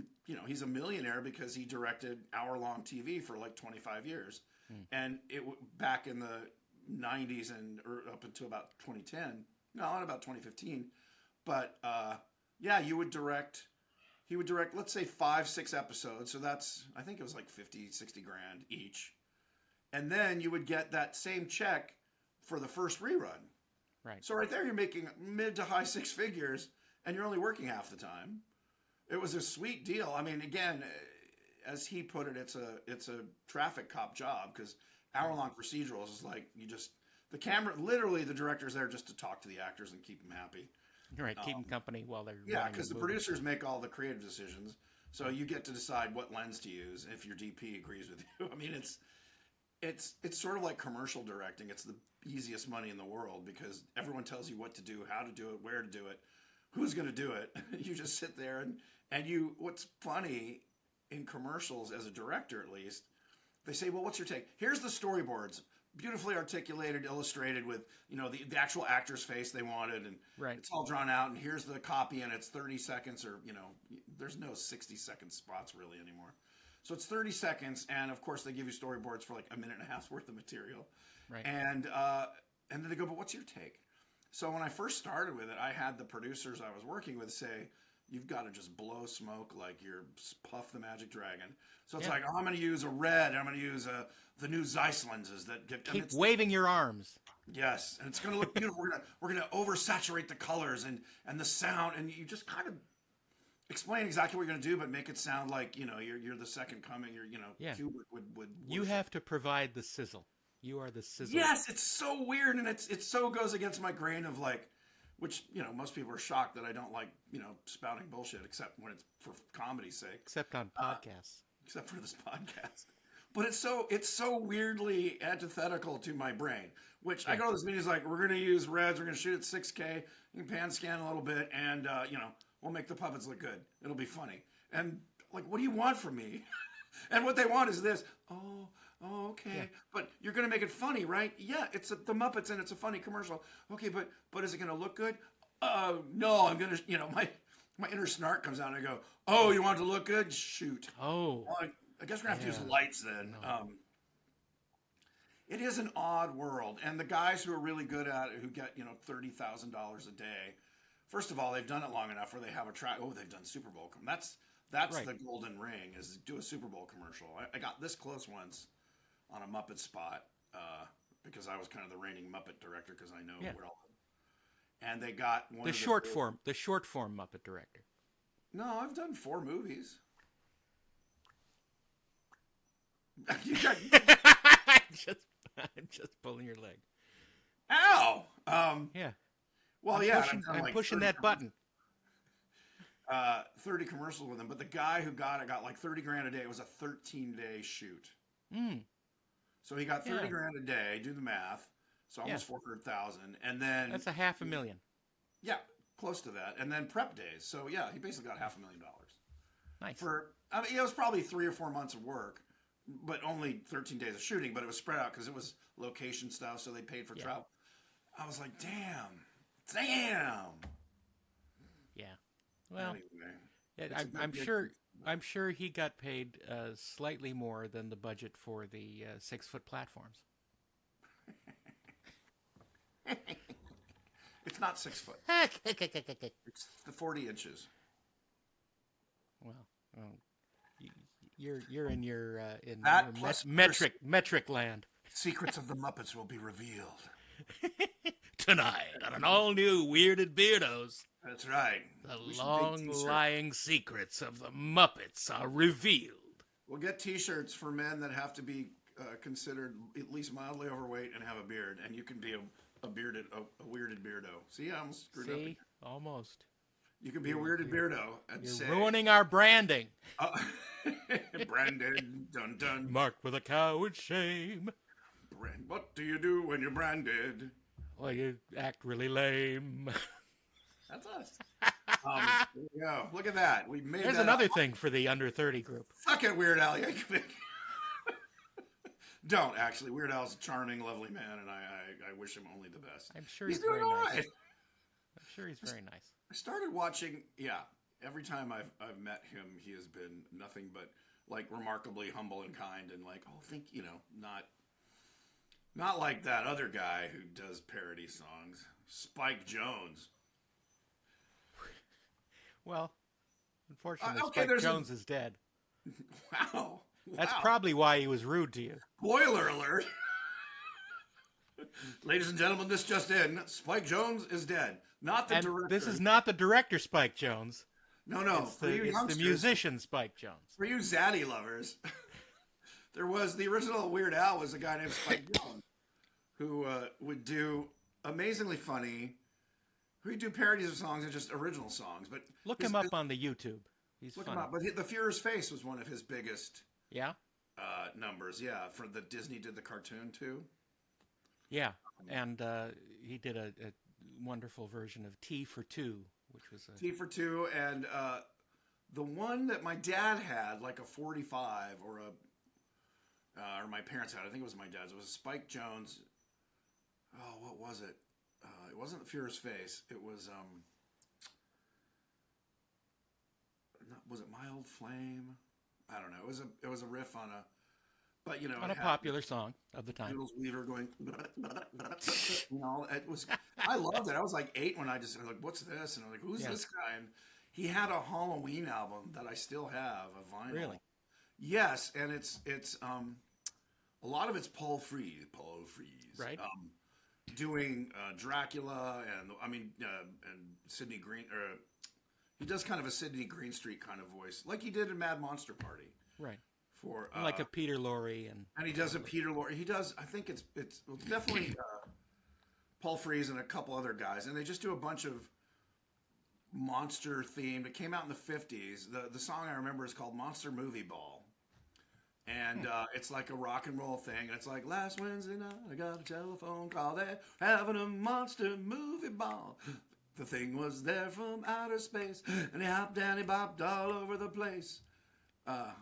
S2: he's a millionaire because he directed hour-long TV for 25 years. And back in the 90s or up until about 2010, no, not about 2015. But he would direct, let's say 5-6 episodes. So that's, I think it was 50, 60 grand each. And then you would get that same check for the first rerun. Right. So right there, you're making mid to high 6 figures. And you're only working half the time. It was a sweet deal. I mean, again, as he put it, it's a traffic cop job because hour-long procedurals is the camera. Literally, the director's there just to talk to the actors and keep them happy.
S1: Right, keep them company while they're
S2: because the producers make all the creative decisions, so you get to decide what lens to use if your DP agrees with you. I mean, it's sort of like commercial directing. It's the easiest money in the world because everyone tells you what to do, how to do it, where to do it. Who's going to do it? You just sit there and you. What's funny in commercials, as a director at least, they say, "Well, what's your take? Here's the storyboards, beautifully articulated, illustrated with the actual actor's face they wanted, and it's all drawn out. And here's the copy, and it's 30 seconds, or there's no 60-second spots really anymore. So it's 30 seconds, and of course they give you storyboards for a minute and a half's worth of material, right? And then they go, "But what's your take?" So when I first started with it, I had the producers I was working with say, "You've got to just blow smoke like you're Puff the Magic Dragon." So it's I'm going to use a red. I'm going to use the new Zeiss lenses that
S1: keep waving your arms.
S2: Yes, and it's going to look beautiful. We're gonna oversaturate the colors and the sound, and you just kind of explain exactly what you're going to do, but make it sound like you're the second coming. Kubrick would.
S1: You have to provide the sizzle. You are the sizzle.
S2: Yes, it's so weird, and it so goes against my grain of which most people are shocked that I don't like spouting bullshit, except when it's for comedy's sake.
S1: Except on podcasts.
S2: Except for this podcast. But it's so weirdly antithetical to my brain. Which I go to those meetings we're going to use reds, we're going to shoot at 6K, you can pan scan a little bit, and we'll make the puppets look good. It'll be funny. And what do you want from me? And what they want is this. Oh, okay. Yeah. But you're going to make it funny, right? Yeah, it's the Muppets and it's a funny commercial. Okay, but is it going to look good? No, I'm going to, my inner snark comes out and I go, "Oh, you want it to look good? Shoot."
S1: Oh.
S2: I guess we're gonna have to use
S1: Yeah.
S2: lights then.
S1: No.
S2: It is an odd world, and the guys who are really good at it, who get $30,000 a day. First of all, they've done it long enough where they have a track. Oh, they've done Super Bowl. That's
S1: Right.
S2: the golden ring, is do a Super Bowl commercial. I got this close once on a Muppet spot because I was kind of the reigning Muppet director because I know
S1: Yeah.
S2: where all. And they got one
S1: The
S2: of
S1: short form Muppet director.
S2: No, I've done 4 movies. You got,
S1: I'm just pulling your leg.
S2: ow!
S1: Yeah.
S2: Well, yeah,
S1: I'm pushing that button.
S2: 30 commercials with him, but the guy who got it got like 30 grand a day. It was a 13-day shoot. So he got 30 grand a day. Do the math. So almost 400,000, and then
S1: That's $500,000.
S2: Yeah, close to that, and then prep days. So yeah, he basically got $500,000.
S1: Nice.
S2: It was probably 3 or 4 months of work, but only 13 days of shooting. But it was spread out because it was location stuff, so they paid for travel. I was like, damn.
S1: Yeah. Well,
S2: anyway,
S1: I'm sure he got paid slightly more than the budget for the 6-foot platforms.
S2: It's not 6 foot. It's the 40 inches.
S1: Well, you're in your
S2: That plus
S1: metric land.
S2: Secrets of the Muppets will be revealed.
S3: Tonight on an all-new Weirded Beardos,
S2: That's right.
S3: the long-lying secrets of the Muppets are revealed.
S2: We'll get T-shirts for men that have to be considered at least mildly overweight and have a beard, and you can be a weirded beardo. See, I almost screwed up.
S1: See, almost.
S2: You can be a weirded beardo and
S1: You're
S2: say,
S1: ruining our branding.
S2: branded, dun dun.
S1: Marked with a coward shame.
S2: What do you do when you're branded?
S1: Well, you act really lame.
S2: That's us. There we go. Look at that. We made.
S1: There's
S2: that
S1: another
S2: up.
S1: thing for the under 30 group.
S2: Fuck it, Weird Al Yankovic. Don't actually. Weird Al's a charming, lovely man, and I wish him only the best.
S1: I'm sure
S2: he's
S1: he's very
S2: doing all
S1: nice.
S2: right.
S1: I'm sure he's very nice.
S2: I started watching. Yeah, every time I've met him, he has been nothing but like remarkably humble and kind, and like, oh, not like that other guy who does parody songs, Spike Jones.
S1: Well, unfortunately,
S2: okay,
S1: Spike Jones is dead.
S2: Wow.
S1: That's probably why he was rude to you.
S2: Spoiler alert. Ladies and gentlemen, this just in. Spike Jones is dead. Not the director.
S1: This is not the director, Spike Jones.
S2: No.
S1: It's the musician, Spike Jones.
S2: For you Zaddy lovers, there was the original Weird Al was a guy named Spike Jones who would do amazingly funny. He'd do parodies of songs and just original songs. But
S1: look him up on the YouTube. He's
S2: look
S1: funny.
S2: him up. But the Führer's Face was one of his biggest numbers. Yeah, for the Disney did the cartoon too.
S1: Yeah, and he did a wonderful version of T for Two, which was
S2: T for Two, and the one that my dad had, like a 45 or my parents had. I think it was my dad's. It was a Spike Jones. Oh, what was it? It wasn't the Führer's Face. It was was it Mild Flame? I don't know. It was a riff on a, but
S1: on a popular song of the time.
S2: Noodles Weaver going, it was. I loved it. I was like 8 when I was like, "What's this?" And I'm like, "Who's this guy?" And he had a Halloween album that I still have, a vinyl.
S1: Really?
S2: Yes, and it's a lot of it's Paul Frees,
S1: right?
S2: Doing Dracula and Sidney Green. He does kind of a Sidney Greenstreet kind of voice, like he did in Mad Monster Party.
S1: Right.
S2: For
S1: like a Peter Lorre and
S2: he does a Peter Lorre. He does. I think it's definitely Paul Frees and a couple other guys, and they just do a bunch of monster themed. It came out in the 50s. The song I remember is called Monster Movie Ball. And it's like a rock and roll thing. And it's like, last Wednesday night, I got a telephone call. They're having a monster movie ball. The thing was there from outer space. And he hopped and he bopped all over the place. Oh,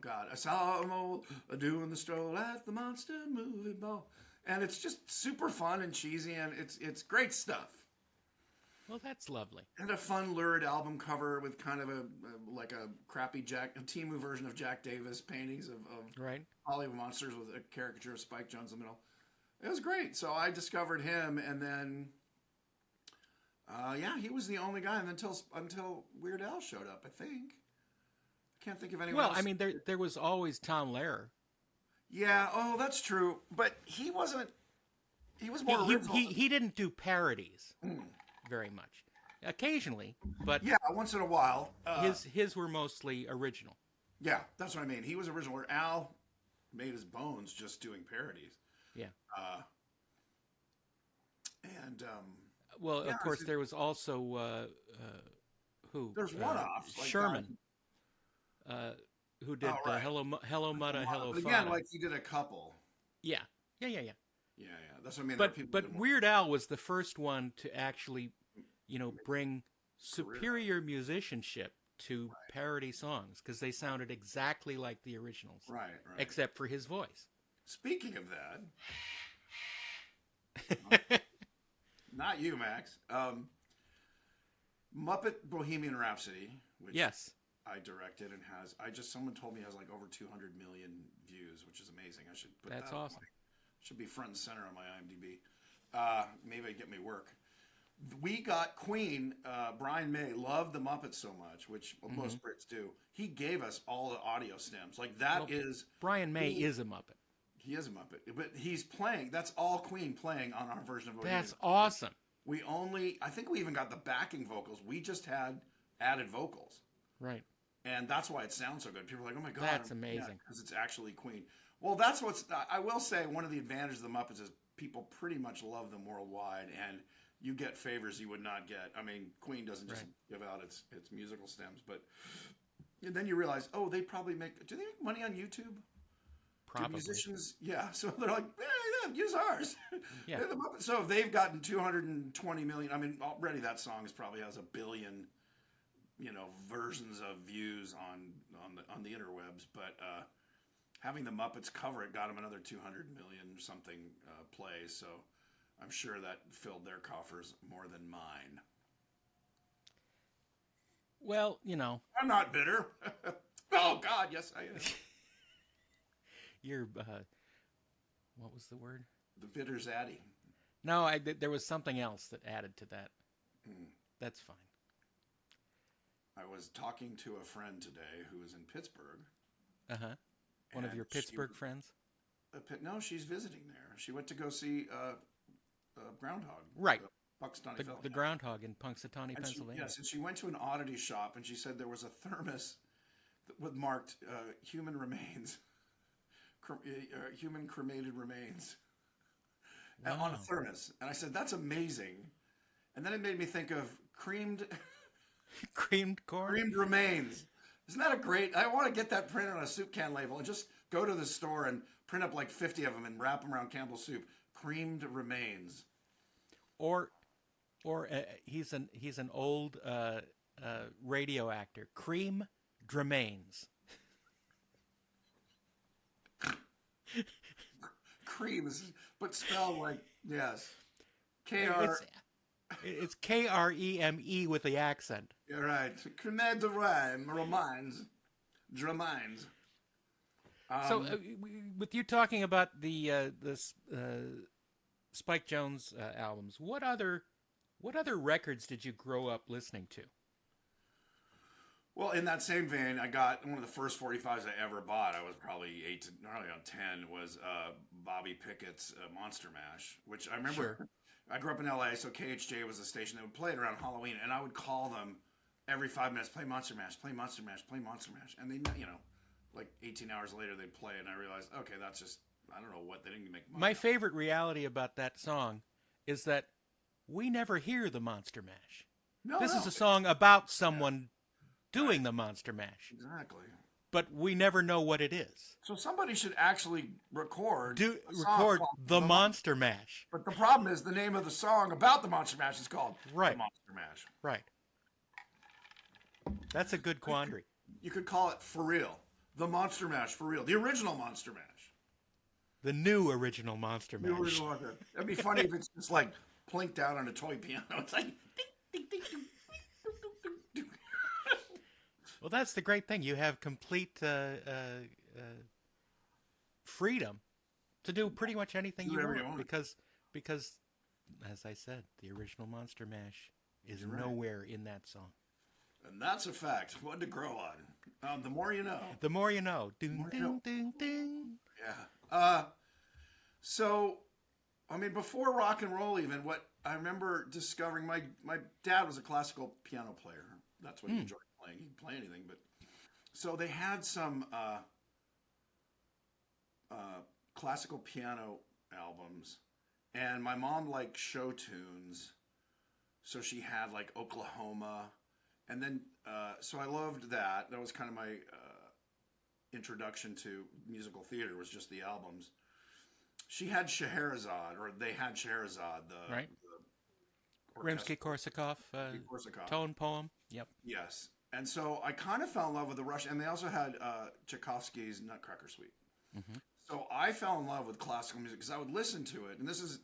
S2: God. I saw him all doing the stroll at the monster movie ball. And it's just super fun and cheesy. And it's great stuff.
S1: Well, that's lovely.
S2: And a fun lurid album cover with kind of a like a crappy Timu version of Jack Davis paintings of
S1: Right.
S2: Hollywood monsters with a caricature of Spike Jones in the middle. It was great. So I discovered him, and then yeah, he was the only guy, and until Weird Al showed up. I think I can't think of anyone else.
S1: Well, I mean, there was always Tom Lehrer.
S2: Yeah. Oh, that's true. But he wasn't. He was more original.
S1: He didn't do parodies very much. Occasionally, but
S2: yeah, once in a while.
S1: His were mostly original.
S2: Yeah, that's what I mean. He was original. Where Al made his bones just doing parodies.
S1: Yeah.
S2: And
S1: well, of course, there was also who?
S2: There's one-offs. Like
S1: Sherman, who did Hello Mutta, Hello
S2: But
S1: Fada.
S2: again, like he did a couple.
S1: Yeah.
S2: Yeah. That's what I mean.
S1: But Weird Al was the first one to actually, bring superior musicianship to parody songs because they sounded exactly like the originals.
S2: Right.
S1: Except for his voice.
S2: Speaking of that, not you, Max. Muppet Bohemian Rhapsody, which
S1: yes,
S2: I directed and someone told me has like over 200 million views, which is amazing. I should put
S1: That's
S2: that
S1: awesome.
S2: Should be front and center on my IMDb. Maybe I'd get me work. We got Queen. Brian May loved the Muppets so much, which most Brits do. He gave us all the audio stems. Like that is
S1: Brian May is a Muppet.
S2: He is a Muppet, but he's playing. That's all Queen playing on our version of Bohemian.
S1: That's awesome.
S2: I think we even got the backing vocals. We just had added vocals.
S1: Right.
S2: And that's why it sounds so good. People are like, oh my God.
S1: That's amazing.
S2: Because it's actually Queen. Well, I will say one of the advantages of the Muppets is people pretty much love them worldwide, and you get favors you would not get. I mean, Queen doesn't just give out its musical stems, but and then you realize, do they make money on YouTube?
S1: Probably.
S2: Do musicians, yeah. So they're like, yeah, use ours.
S1: Yeah.
S2: They're the Muppets. So if they've gotten 220 million, I mean, already that song probably has 1 billion, versions of views on the interwebs. But having the Muppets cover it got them another 200 million or something plays. So I'm sure that filled their coffers more than mine.
S1: Well,
S2: I'm not bitter. Oh God, yes I am.
S1: You're, what was the word?
S2: The bitter Zaddy.
S1: No, there was something else that added to that. That's fine.
S2: I was talking to a friend today who is in Pittsburgh.
S1: Uh-huh. One of your Pittsburgh friends?
S2: No, she's visiting there. She went to go see Groundhog.
S1: Right.
S2: Punxsutawney Phil.
S1: The Groundhog in Punxsutawney, Pennsylvania.
S2: Yes, and she went to an oddity shop, and she said there was a thermos with marked human remains. Human cremated remains on a thermos. And I said, that's amazing. And then it made me think of creamed
S1: corn?
S2: Creamed remains. Isn't that a great... I want to get that printed on a soup can label and just go to the store and print up like 50 of them and wrap them around Campbell's soup. Creamed remains.
S1: Or he's an old radio actor. Cream Dremains.
S2: Cream is, but spelled like, yes.
S1: It's Kreme with the accent.
S2: You're right. Creme de rime, Dremains.
S1: So, with you talking about the Spike Jones albums, what other records did you grow up listening to?
S2: Well, in that same vein, I got one of the first 45s I ever bought. I was probably 10. Was Bobby Pickett's Monster Mash, which I remember.
S1: Sure.
S2: I grew up in LA, so KHJ was the station that would play it around Halloween, and I would call them every 5 minutes, play Monster Mash, play Monster Mash, play Monster Mash, and they, like 18 hours later they'd play it, and I realized, okay, that's just, I don't know what, they didn't make money.
S1: My favorite reality about that song is that we never hear the Monster Mash. This is a song about someone doing the Monster Mash.
S2: Exactly.
S1: But we never know what it is.
S2: So somebody should actually record
S1: the Monster Mash.
S2: But the problem is the name of the song about the Monster Mash is called The Monster Mash.
S1: Right. That's a good quandary.
S2: You could call it For Real. The Monster Mash For Real. The original Monster Mash.
S1: The new original Monster Mash.
S2: That'd be funny if it's just like plinked out on a toy piano. It's like... Ding,
S1: Well, that's the great thing. You have complete freedom to do pretty much anything you want because, as I said, the original Monster Mash is nowhere in that song.
S2: And that's a fact. One to grow on. The more you know.
S1: The more you know. Ding, ding, ding, ding.
S2: Yeah. So, I mean, before rock and roll, even what I remember discovering, my dad was a classical piano player. That's what he enjoyed playing. He'd play anything, but so they had some classical piano albums, and my mom liked show tunes, so she had like Oklahoma, and then so I loved that. That was kind of my introduction to musical theater, was just the albums. She had Scheherazade, or they had Scheherazade, the
S1: Rimsky-Korsakov, tone poem. Yep.
S2: Yes. And so I kind of fell in love with the Russian, and they also had Tchaikovsky's Nutcracker Suite. Mm-hmm. So I fell in love with classical music because I would listen to it, and this is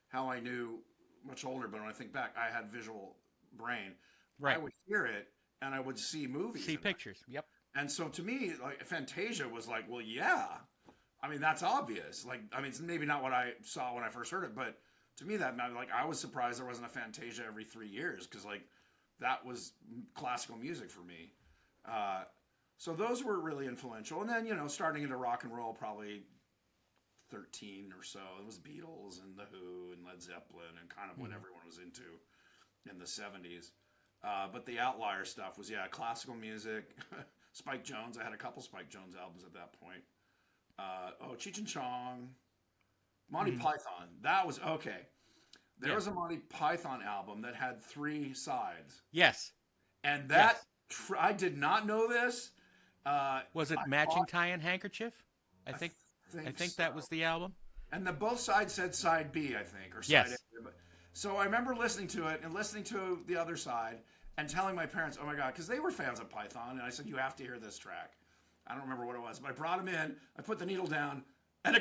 S2: how I knew, much older, but when I think back, I had visual brain.
S1: Right.
S2: I would hear it, and I would see movies.
S1: See pictures. Yep.
S2: And so to me, like Fantasia was like, well, yeah. I mean, that's obvious. Like, I mean, it's maybe not what I saw when I first heard it, but to me, that like I was surprised there wasn't a Fantasia every 3 years because like that was classical music for me. So those were really influential. And then, you know, starting into rock and roll, probably 13 or so, it was Beatles and The Who and Led Zeppelin and kind of what everyone was into in the 70s. But the outlier stuff was, classical music. Spike Jones. I had a couple Spike Jones albums at that point. Cheech and Chong. Monty Python. That was, okay. There was a Monty Python album that had 3 sides.
S1: Yes.
S2: And that, I did not know this.
S1: Was it Matching Tie and Handkerchief? I think that was the album.
S2: And both sides said side B, I think, or side A. So I remember listening to it and listening to the other side and telling my parents, oh my God, because they were fans of Python. And I said, you have to hear this track. I don't remember what it was, but I brought them in. I put the needle down, and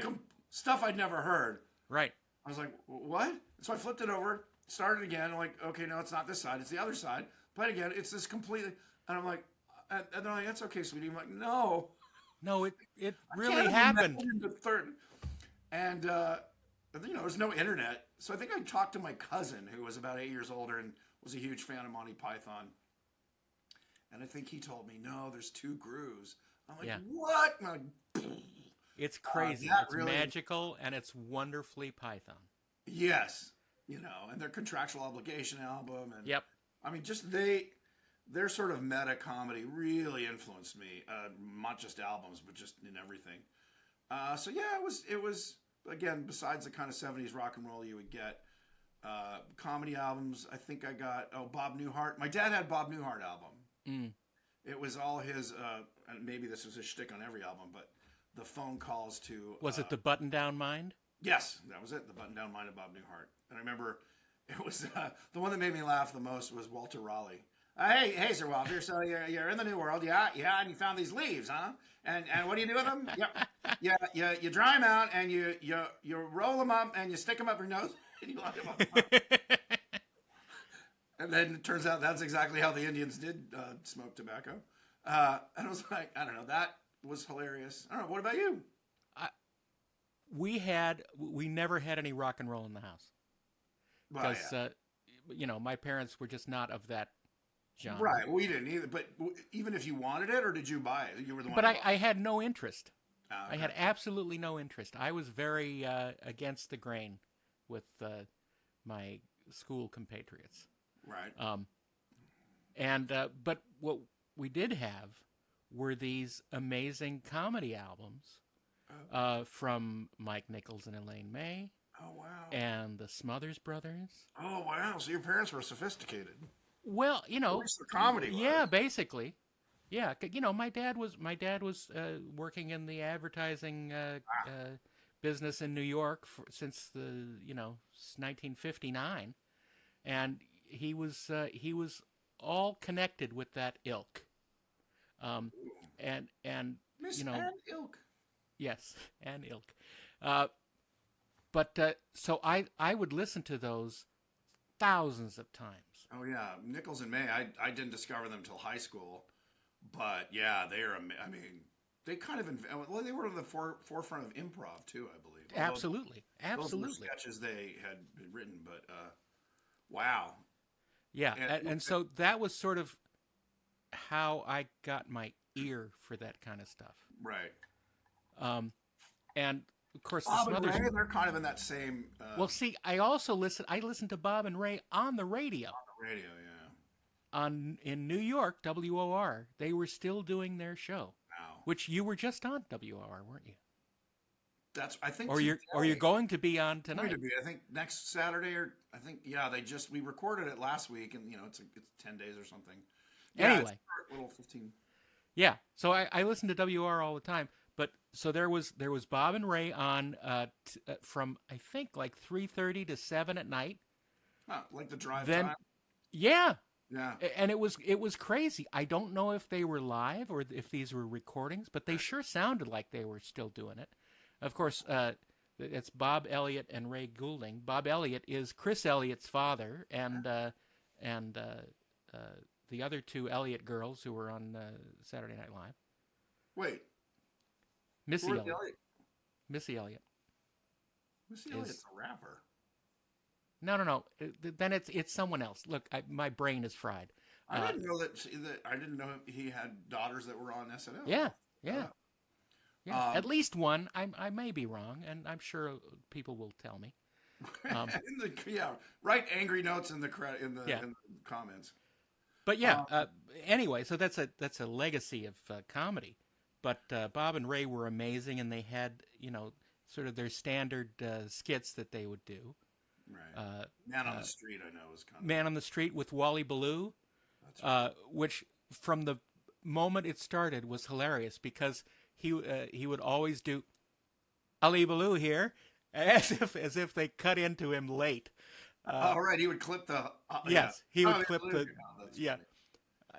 S2: stuff I'd never heard.
S1: Right.
S2: I was like, what? So I flipped it over, started again. I'm like, okay, no, it's not this side. It's the other side. Played again. It's this completely. And I'm like, and they're like, that's okay, sweetie. I'm like, no.
S1: No, it really happened.
S2: The third. And, you know, there's no internet. So I think I talked to my cousin, who was about 8 years older and was a huge fan of Monty Python. And I think he told me, no, there's 2 grooves. I'm like, what? I'm like,
S1: it's crazy. It's really magical, and it's wonderfully Python.
S2: Yes. You know, and their Contractual Obligation album. And I mean, just their sort of meta comedy really influenced me. Not just albums, but just in everything. So yeah, it was again, besides the kind of 70s rock and roll you would get, comedy albums. I think I got Bob Newhart. My dad had Bob Newhart album. It was all his, and maybe this was his shtick on every album, but the phone calls to.
S1: Was it the Button Down Mind?
S2: Yes, that was it. The Button Down Mind of Bob Newhart. And I remember it was the one that made me laugh the most was Walter Raleigh. Hey, Sir Walter. So you're in the New World, yeah, and you found these leaves, huh? And what do you do with them? You dry them out and you roll them up and you stick them up your nose and you lock them up. And then it turns out that's exactly how the Indians did smoke tobacco. And I was like, I don't know, that was hilarious. I don't know. What about you?
S1: We never had any rock and roll in the house because you know, my parents were just not of that genre.
S2: Right. We didn't either. But even if you wanted it, or did you buy it? You were the one.
S1: But I had no interest. Okay. I had absolutely no interest. I was very against the grain with my school compatriots.
S2: Right.
S1: But what we did have were these amazing comedy albums from Mike Nichols and Elaine May.
S2: Oh, wow.
S1: And the Smothers Brothers.
S2: Oh, wow. So your parents were sophisticated.
S1: Well, you know,
S2: at least the comedy was.
S1: Yeah, basically. Yeah, you know, my dad was working in the advertising business in New York since the 1959, and he was all connected with that ilk, and
S2: Miss
S1: you know,
S2: and ilk.
S1: Yes, and ilk. But so I would listen to those thousands of times.
S2: Oh yeah, Nichols and May. I didn't discover them until high school, but yeah, I mean, they kind of well, they were on the forefront of improv too, I believe.
S1: Absolutely,
S2: Those were
S1: absolutely.
S2: sketches they had written, but wow.
S1: Yeah, and so that was sort of how I got my ear for that kind of stuff.
S2: Right.
S1: And of course, the
S2: Bob and
S1: Smothers.
S2: Ray, they're kind of in that same.
S1: Well, see, I also listen. I listened to Bob and Ray on the radio.
S2: On the radio, yeah.
S1: In New York, WOR, they were still doing their show,
S2: Wow.
S1: which you were just on WOR, weren't you?
S2: I think.
S1: Or you're going to be on tonight.
S2: Going to be. I think next Saturday, or I think we recorded it last week, and it's 10 days or something. Yeah,
S1: anyway,
S2: it's a little 15.
S1: Yeah, so I listen to WR all the time. But so there was Bob and Ray on from I think like 3:30 to 7 at night.
S2: Huh, like the drive
S1: then,
S2: time.
S1: Yeah.
S2: Yeah.
S1: And it was crazy. I don't know if they were live or if these were recordings, but they sure sounded like they were still doing it. Of course, it's Bob Elliott and Ray Goulding. Bob Elliott is Chris Elliott's father, and the other two Elliott girls who were on Saturday Night Live.
S2: Wait.
S1: Missy Elliott. Missy Elliott.
S2: Missy Elliott's a rapper.
S1: No. Then it's someone else. Look, my brain is fried.
S2: I didn't know that. I didn't know he had daughters that were on SNL.
S1: Yeah. At least one. I may be wrong, and I'm sure people will tell me.
S2: Write angry notes in the comments.
S1: But yeah. Anyway, so that's a legacy of comedy. But Bob and Ray were amazing, and they had sort of their standard skits that they would do.
S2: Right. Man on the Street, I know, was kind of...
S1: Man on the Street with Wally Ballou,
S2: That's right.
S1: which from the moment it started was hilarious because he would always do Ali Ballou here as if they cut into him late.
S2: Right, he would clip the...
S1: yes, he would clip
S2: Ballou.
S1: the... Yeah.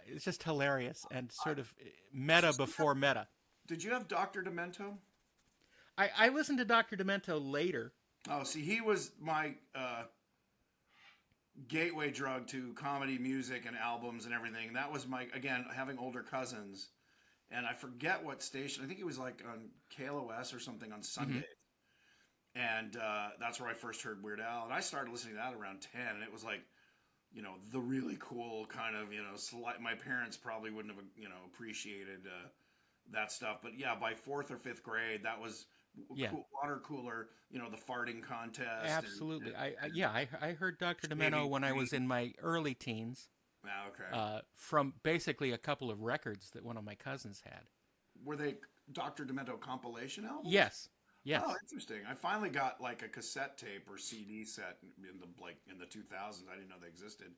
S1: It's just hilarious and sort of meta before meta.
S2: Did you have Dr. Demento?
S1: I listened to Dr. Demento later.
S2: Oh, see, he was my gateway drug to comedy music and albums and everything. That was again, having older cousins. And I forget what station. I think it was like on KLOS or something on Sunday. Mm-hmm. And that's where I first heard Weird Al. And I started listening to that around 10. And it was like, the really cool kind of, my parents probably wouldn't have, appreciated that stuff. But yeah, by 4th or 5th grade, that was... Cool, water cooler, the farting contest.
S1: Absolutely. I heard Dr. Demento when I was in my early teens.
S2: Okay.
S1: From basically a couple of records that one of my cousins had.
S2: Were they Dr. Demento compilation albums?
S1: Yes.
S2: Oh, interesting. I finally got like a cassette tape or CD set in the 2000s. I didn't know they existed.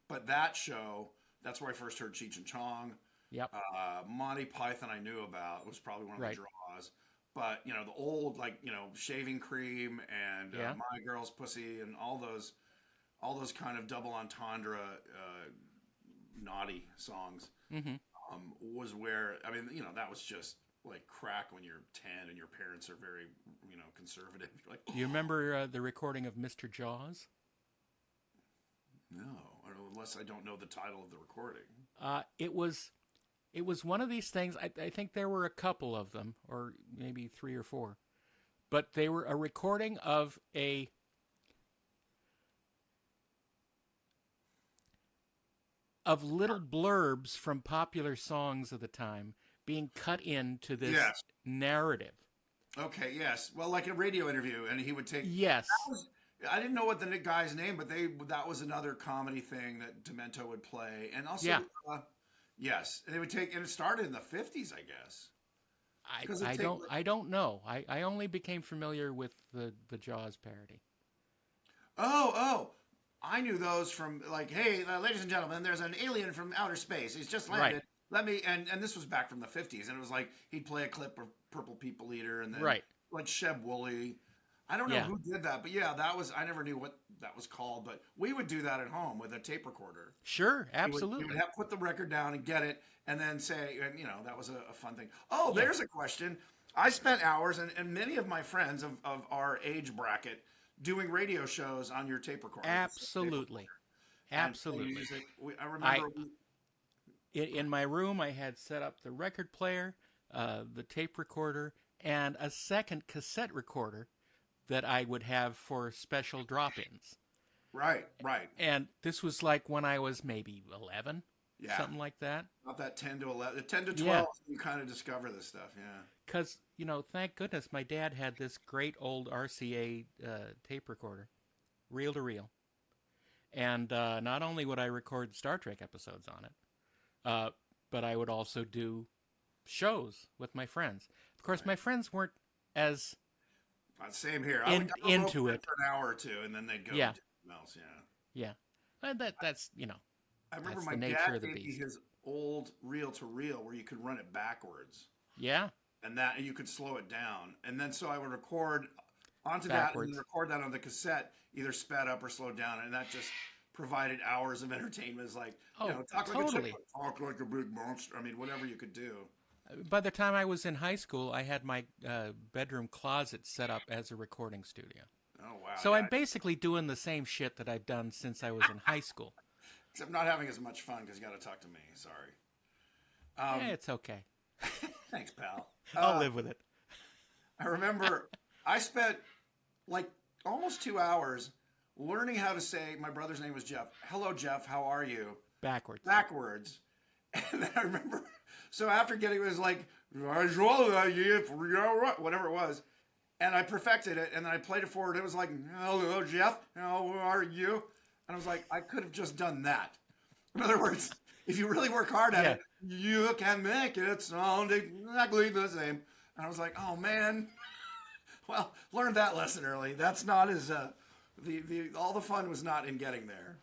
S2: But that show, that's where I first heard Cheech and Chong.
S1: Yep.
S2: Monty Python I knew about. It was probably one of the draws. But, the old, Shaving Cream and My Girl's Pussy and all those kind of double entendre naughty songs was where, that was just like crack when you're 10 and your parents are very, conservative. You're like, oh.
S1: You remember the recording of Mr. Jaws?
S2: No, unless I don't know the title of the recording.
S1: It was one of these things. I think there were a couple of them, or maybe 3 or 4, but they were a recording of little blurbs from popular songs of the time being cut into this narrative.
S2: Okay, yes. Well, like a radio interview, and he would take...
S1: Yes.
S2: I didn't know what the guy's name, but that was another comedy thing that Demento would play. And also... Yes, and they would take, and it started in the 50s, I guess.
S1: I don't know. I only became familiar with the Jaws parody.
S2: Oh, I knew those from hey, ladies and gentlemen, there's an alien from outer space. He's just landed. Right. Let me, and this was back from the 50s, and it was like he'd play a clip of Purple People Eater, and then like Sheb Woolley. I don't know who did that, but I never knew what that was called, but we would do that at home with a tape recorder.
S1: Sure, absolutely.
S2: You would put the record down and get it, and then say, and that was a fun thing. Oh, there's a question. I spent hours, and many of my friends of our age bracket doing radio shows on your tape recorder.
S1: Absolutely. Absolutely.
S2: I remember.
S1: In my room, I had set up the record player, the tape recorder, and a second cassette recorder that I would have for special drop-ins.
S2: Right.
S1: And this was like when I was maybe 11, something like that.
S2: About that 10 to 11, 10 to 12, you kind of discover this stuff, yeah.
S1: Because, thank goodness my dad had this great old RCA tape recorder, reel to reel. And not only would I record Star Trek episodes on it, but I would also do shows with my friends. Of course, my friends weren't as
S2: same here. I would
S1: into it
S2: for an hour or two, and then they'd go do something else.
S1: Yeah. That's
S2: I remember
S1: that's
S2: my
S1: the nature
S2: dad
S1: of the
S2: gave me
S1: beast.
S2: his old reel to reel where you could run it backwards.
S1: Yeah.
S2: And you could slow it down, and then so I would record onto
S1: Backwards.
S2: that and record that on the cassette, either sped up or slowed down, and that just provided hours of entertainment. It's like, talk
S1: totally.
S2: like a chick, talk like a big monster. I mean, whatever you could do.
S1: By the time I was in high school, I had my bedroom closet set up as a recording studio.
S2: Oh, wow.
S1: So I'm basically doing the same shit that I've done since I was in high school.
S2: Except not having as much fun because you got to talk to me. Sorry.
S1: It's okay.
S2: Thanks, pal.
S1: I'll live with it.
S2: I remember I spent like almost 2 hours learning how to say, my brother's name was Jeff. Hello, Jeff. How are you?
S1: Backwards.
S2: And then I remember, so after getting it was like, whatever it was, and I perfected it, and then I played it forward. It was like, hello, Jeff. How are you? And I was like, I could have just done that. In other words, if you really work hard at it, you can make it sound exactly the same. And I was like, oh, man. Well, learned that lesson early. That's not as, all the fun was not in getting there.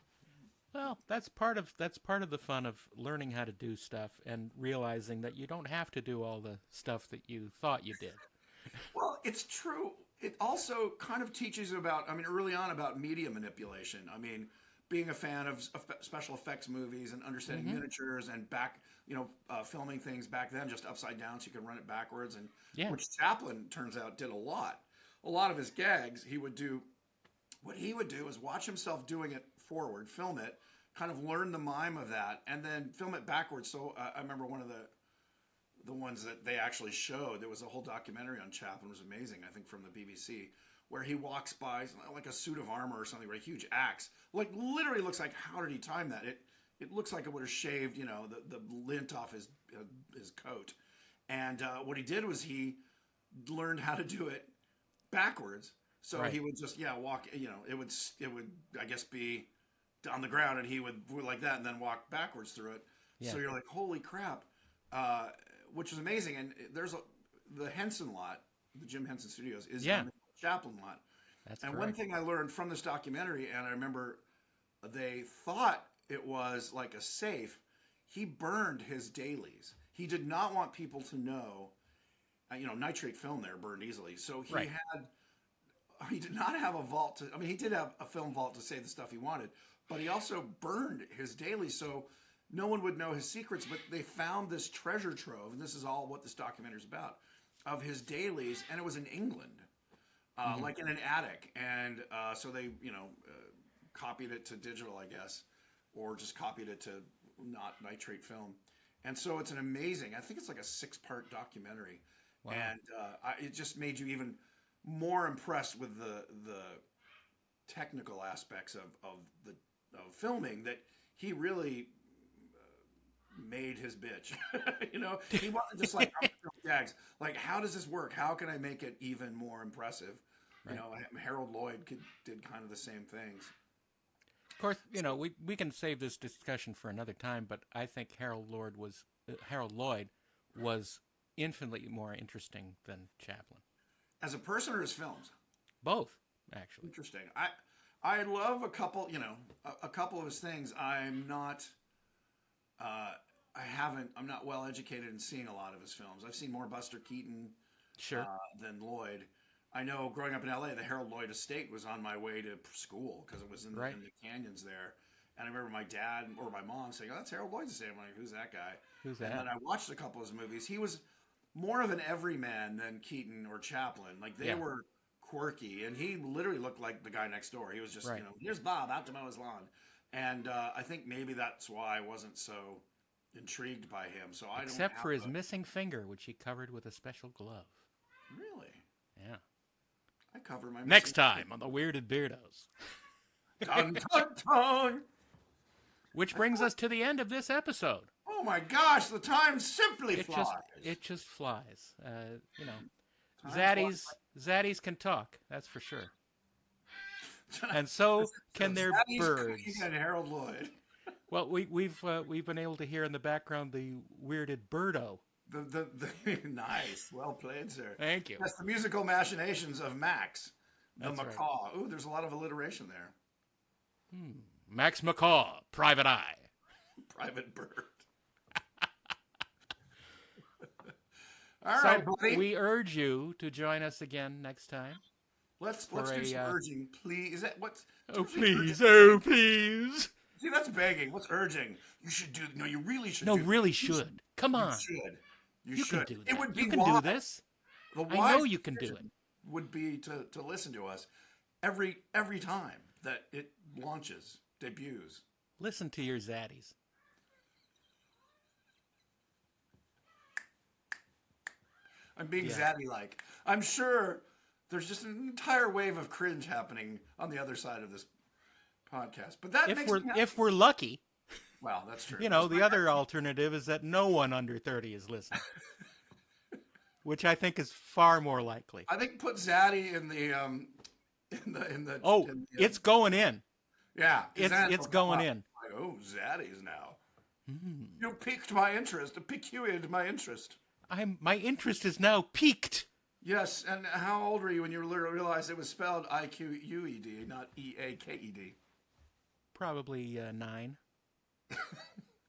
S1: Well, that's part of the fun of learning how to do stuff and realizing that you don't have to do all the stuff that you thought you did.
S2: Well, it's true. It also kind of teaches you early on about media manipulation. I mean, being a fan of special effects movies and understanding miniatures and filming things back then just upside down so you could run it backwards, and which Chaplin turns out did a lot. A lot of his gags, what he would do is watch himself doing it forward, film it, kind of learn the mime of that, and then film it backwards. So I remember one of the ones that they actually showed, there was a whole documentary on Chaplin, it was amazing, I think from the BBC, where he walks by like a suit of armor or something, with a huge axe. Like literally looks like, how did he time that? It looks like it would have shaved, the lint off his coat. And what he did was he learned how to do it backwards. So he would just walk. It would I guess be on the ground, and he would like that, and then walk backwards through it. Yeah. So you're like, holy crap, which is amazing. And there's the Henson lot, the Jim Henson Studios, is on the Chaplin lot.
S1: That's
S2: and
S1: correct.
S2: one thing I learned from this documentary, and I remember they thought it was like a safe. He burned his dailies. He did not want people to know. Nitrate film there burned easily. So he did not have a vault he did have a film vault to say the stuff he wanted, but he also burned his dailies so no one would know his secrets. But they found this treasure trove, and this is all what this documentary is about, of his dailies, and it was in England, like in an attic. And so they, copied it to digital, I guess, or just copied it to not nitrate film. And so it's an amazing, I think it's like a 6-part documentary. Wow. And it just made you even more impressed with the technical aspects of filming, that he really made his bitch. He wasn't just like, I'm gonna film gags. Like, how does this work? How can I make it even more impressive? Right. Harold Lloyd did kind of the same things.
S1: Of course, we can save this discussion for another time, but I think Harold Lloyd was infinitely more interesting than Chaplin.
S2: As a person or his films?
S1: Both, actually.
S2: Interesting. I love a couple of his things. I'm not well educated in seeing a lot of his films. I've seen more Buster Keaton than Lloyd. I know growing up in LA, the Harold Lloyd estate was on my way to school because it was in the canyons there. And I remember my dad or my mom saying, "Oh, that's Harold Lloyd's estate." I'm like, "Who's that guy?"
S1: Who's that?
S2: And then I watched a couple of his movies. He was more of an everyman than Keaton or Chaplin. Like they were quirky, and he literally looked like the guy next door. He was just,
S1: Right.
S2: here's Bob out to mow his lawn. And I think maybe that's why I wasn't so intrigued by him. So I
S1: Except
S2: don't
S1: for
S2: have
S1: his missing finger, which he covered with a special glove.
S2: Really?
S1: Yeah.
S2: I cover my
S1: Next
S2: missing
S1: time on the Weirded Beardos.
S2: Dun, dun, dun.
S1: Which brings us to the end of this episode.
S2: Oh my gosh, the time simply flies.
S1: It just flies.
S2: Time
S1: Zaddies can talk, that's for sure. And so can their
S2: Zaddy's
S1: birds.
S2: Cooking and Harold Lloyd.
S1: Well, we've been able to hear in the background the weirded birdo.
S2: The nice, well played, sir.
S1: Thank you.
S2: That's the musical machinations of Max, the
S1: That's
S2: macaw. Right. Ooh, there's a lot of alliteration there.
S1: Max Macaw, Private Eye.
S2: Private Bird. All right, buddy.
S1: We urge you to join us again next time.
S2: Let's do some urging, please. Is that what's?
S1: Oh please, oh please.
S2: See, that's begging. What's urging? You should do. No, you really should.
S1: No, really should. Come on.
S2: You
S1: You
S2: should.
S1: can do that.
S2: It would be
S1: you can do this. I know you can do it.
S2: Would be to listen to us every time that it launches, debuts.
S1: Listen to your zaddies.
S2: I'm being zaddy-like. I'm sure there's just an entire wave of cringe happening on the other side of this podcast. But that
S1: if we're lucky.
S2: Well, that's true.
S1: The other alternative is that no one under 30 is listening. Which I think is far more likely.
S2: I think put Zaddy in the
S1: it's going in.
S2: Yeah.
S1: It's going in.
S2: Like, oh, Zaddy's now. You piqued my interest. Piqued my interest.
S1: My interest is now piqued.
S2: Yes, and how old were you when you realized it was spelled I-Q-U-E-D, not E-A-K-E-D?
S1: Probably 9.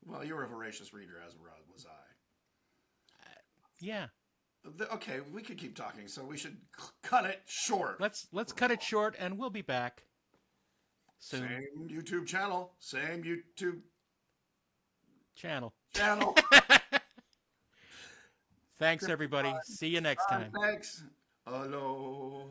S2: Well, you were a voracious reader, as was I.
S1: Yeah.
S2: Okay, we could keep talking, so we should cut it short.
S1: Let's cut it short, and we'll be back soon.
S2: Same YouTube channel, same YouTube
S1: channel.
S2: Thanks,
S1: everybody. See you next time.
S2: Thanks. Aloha.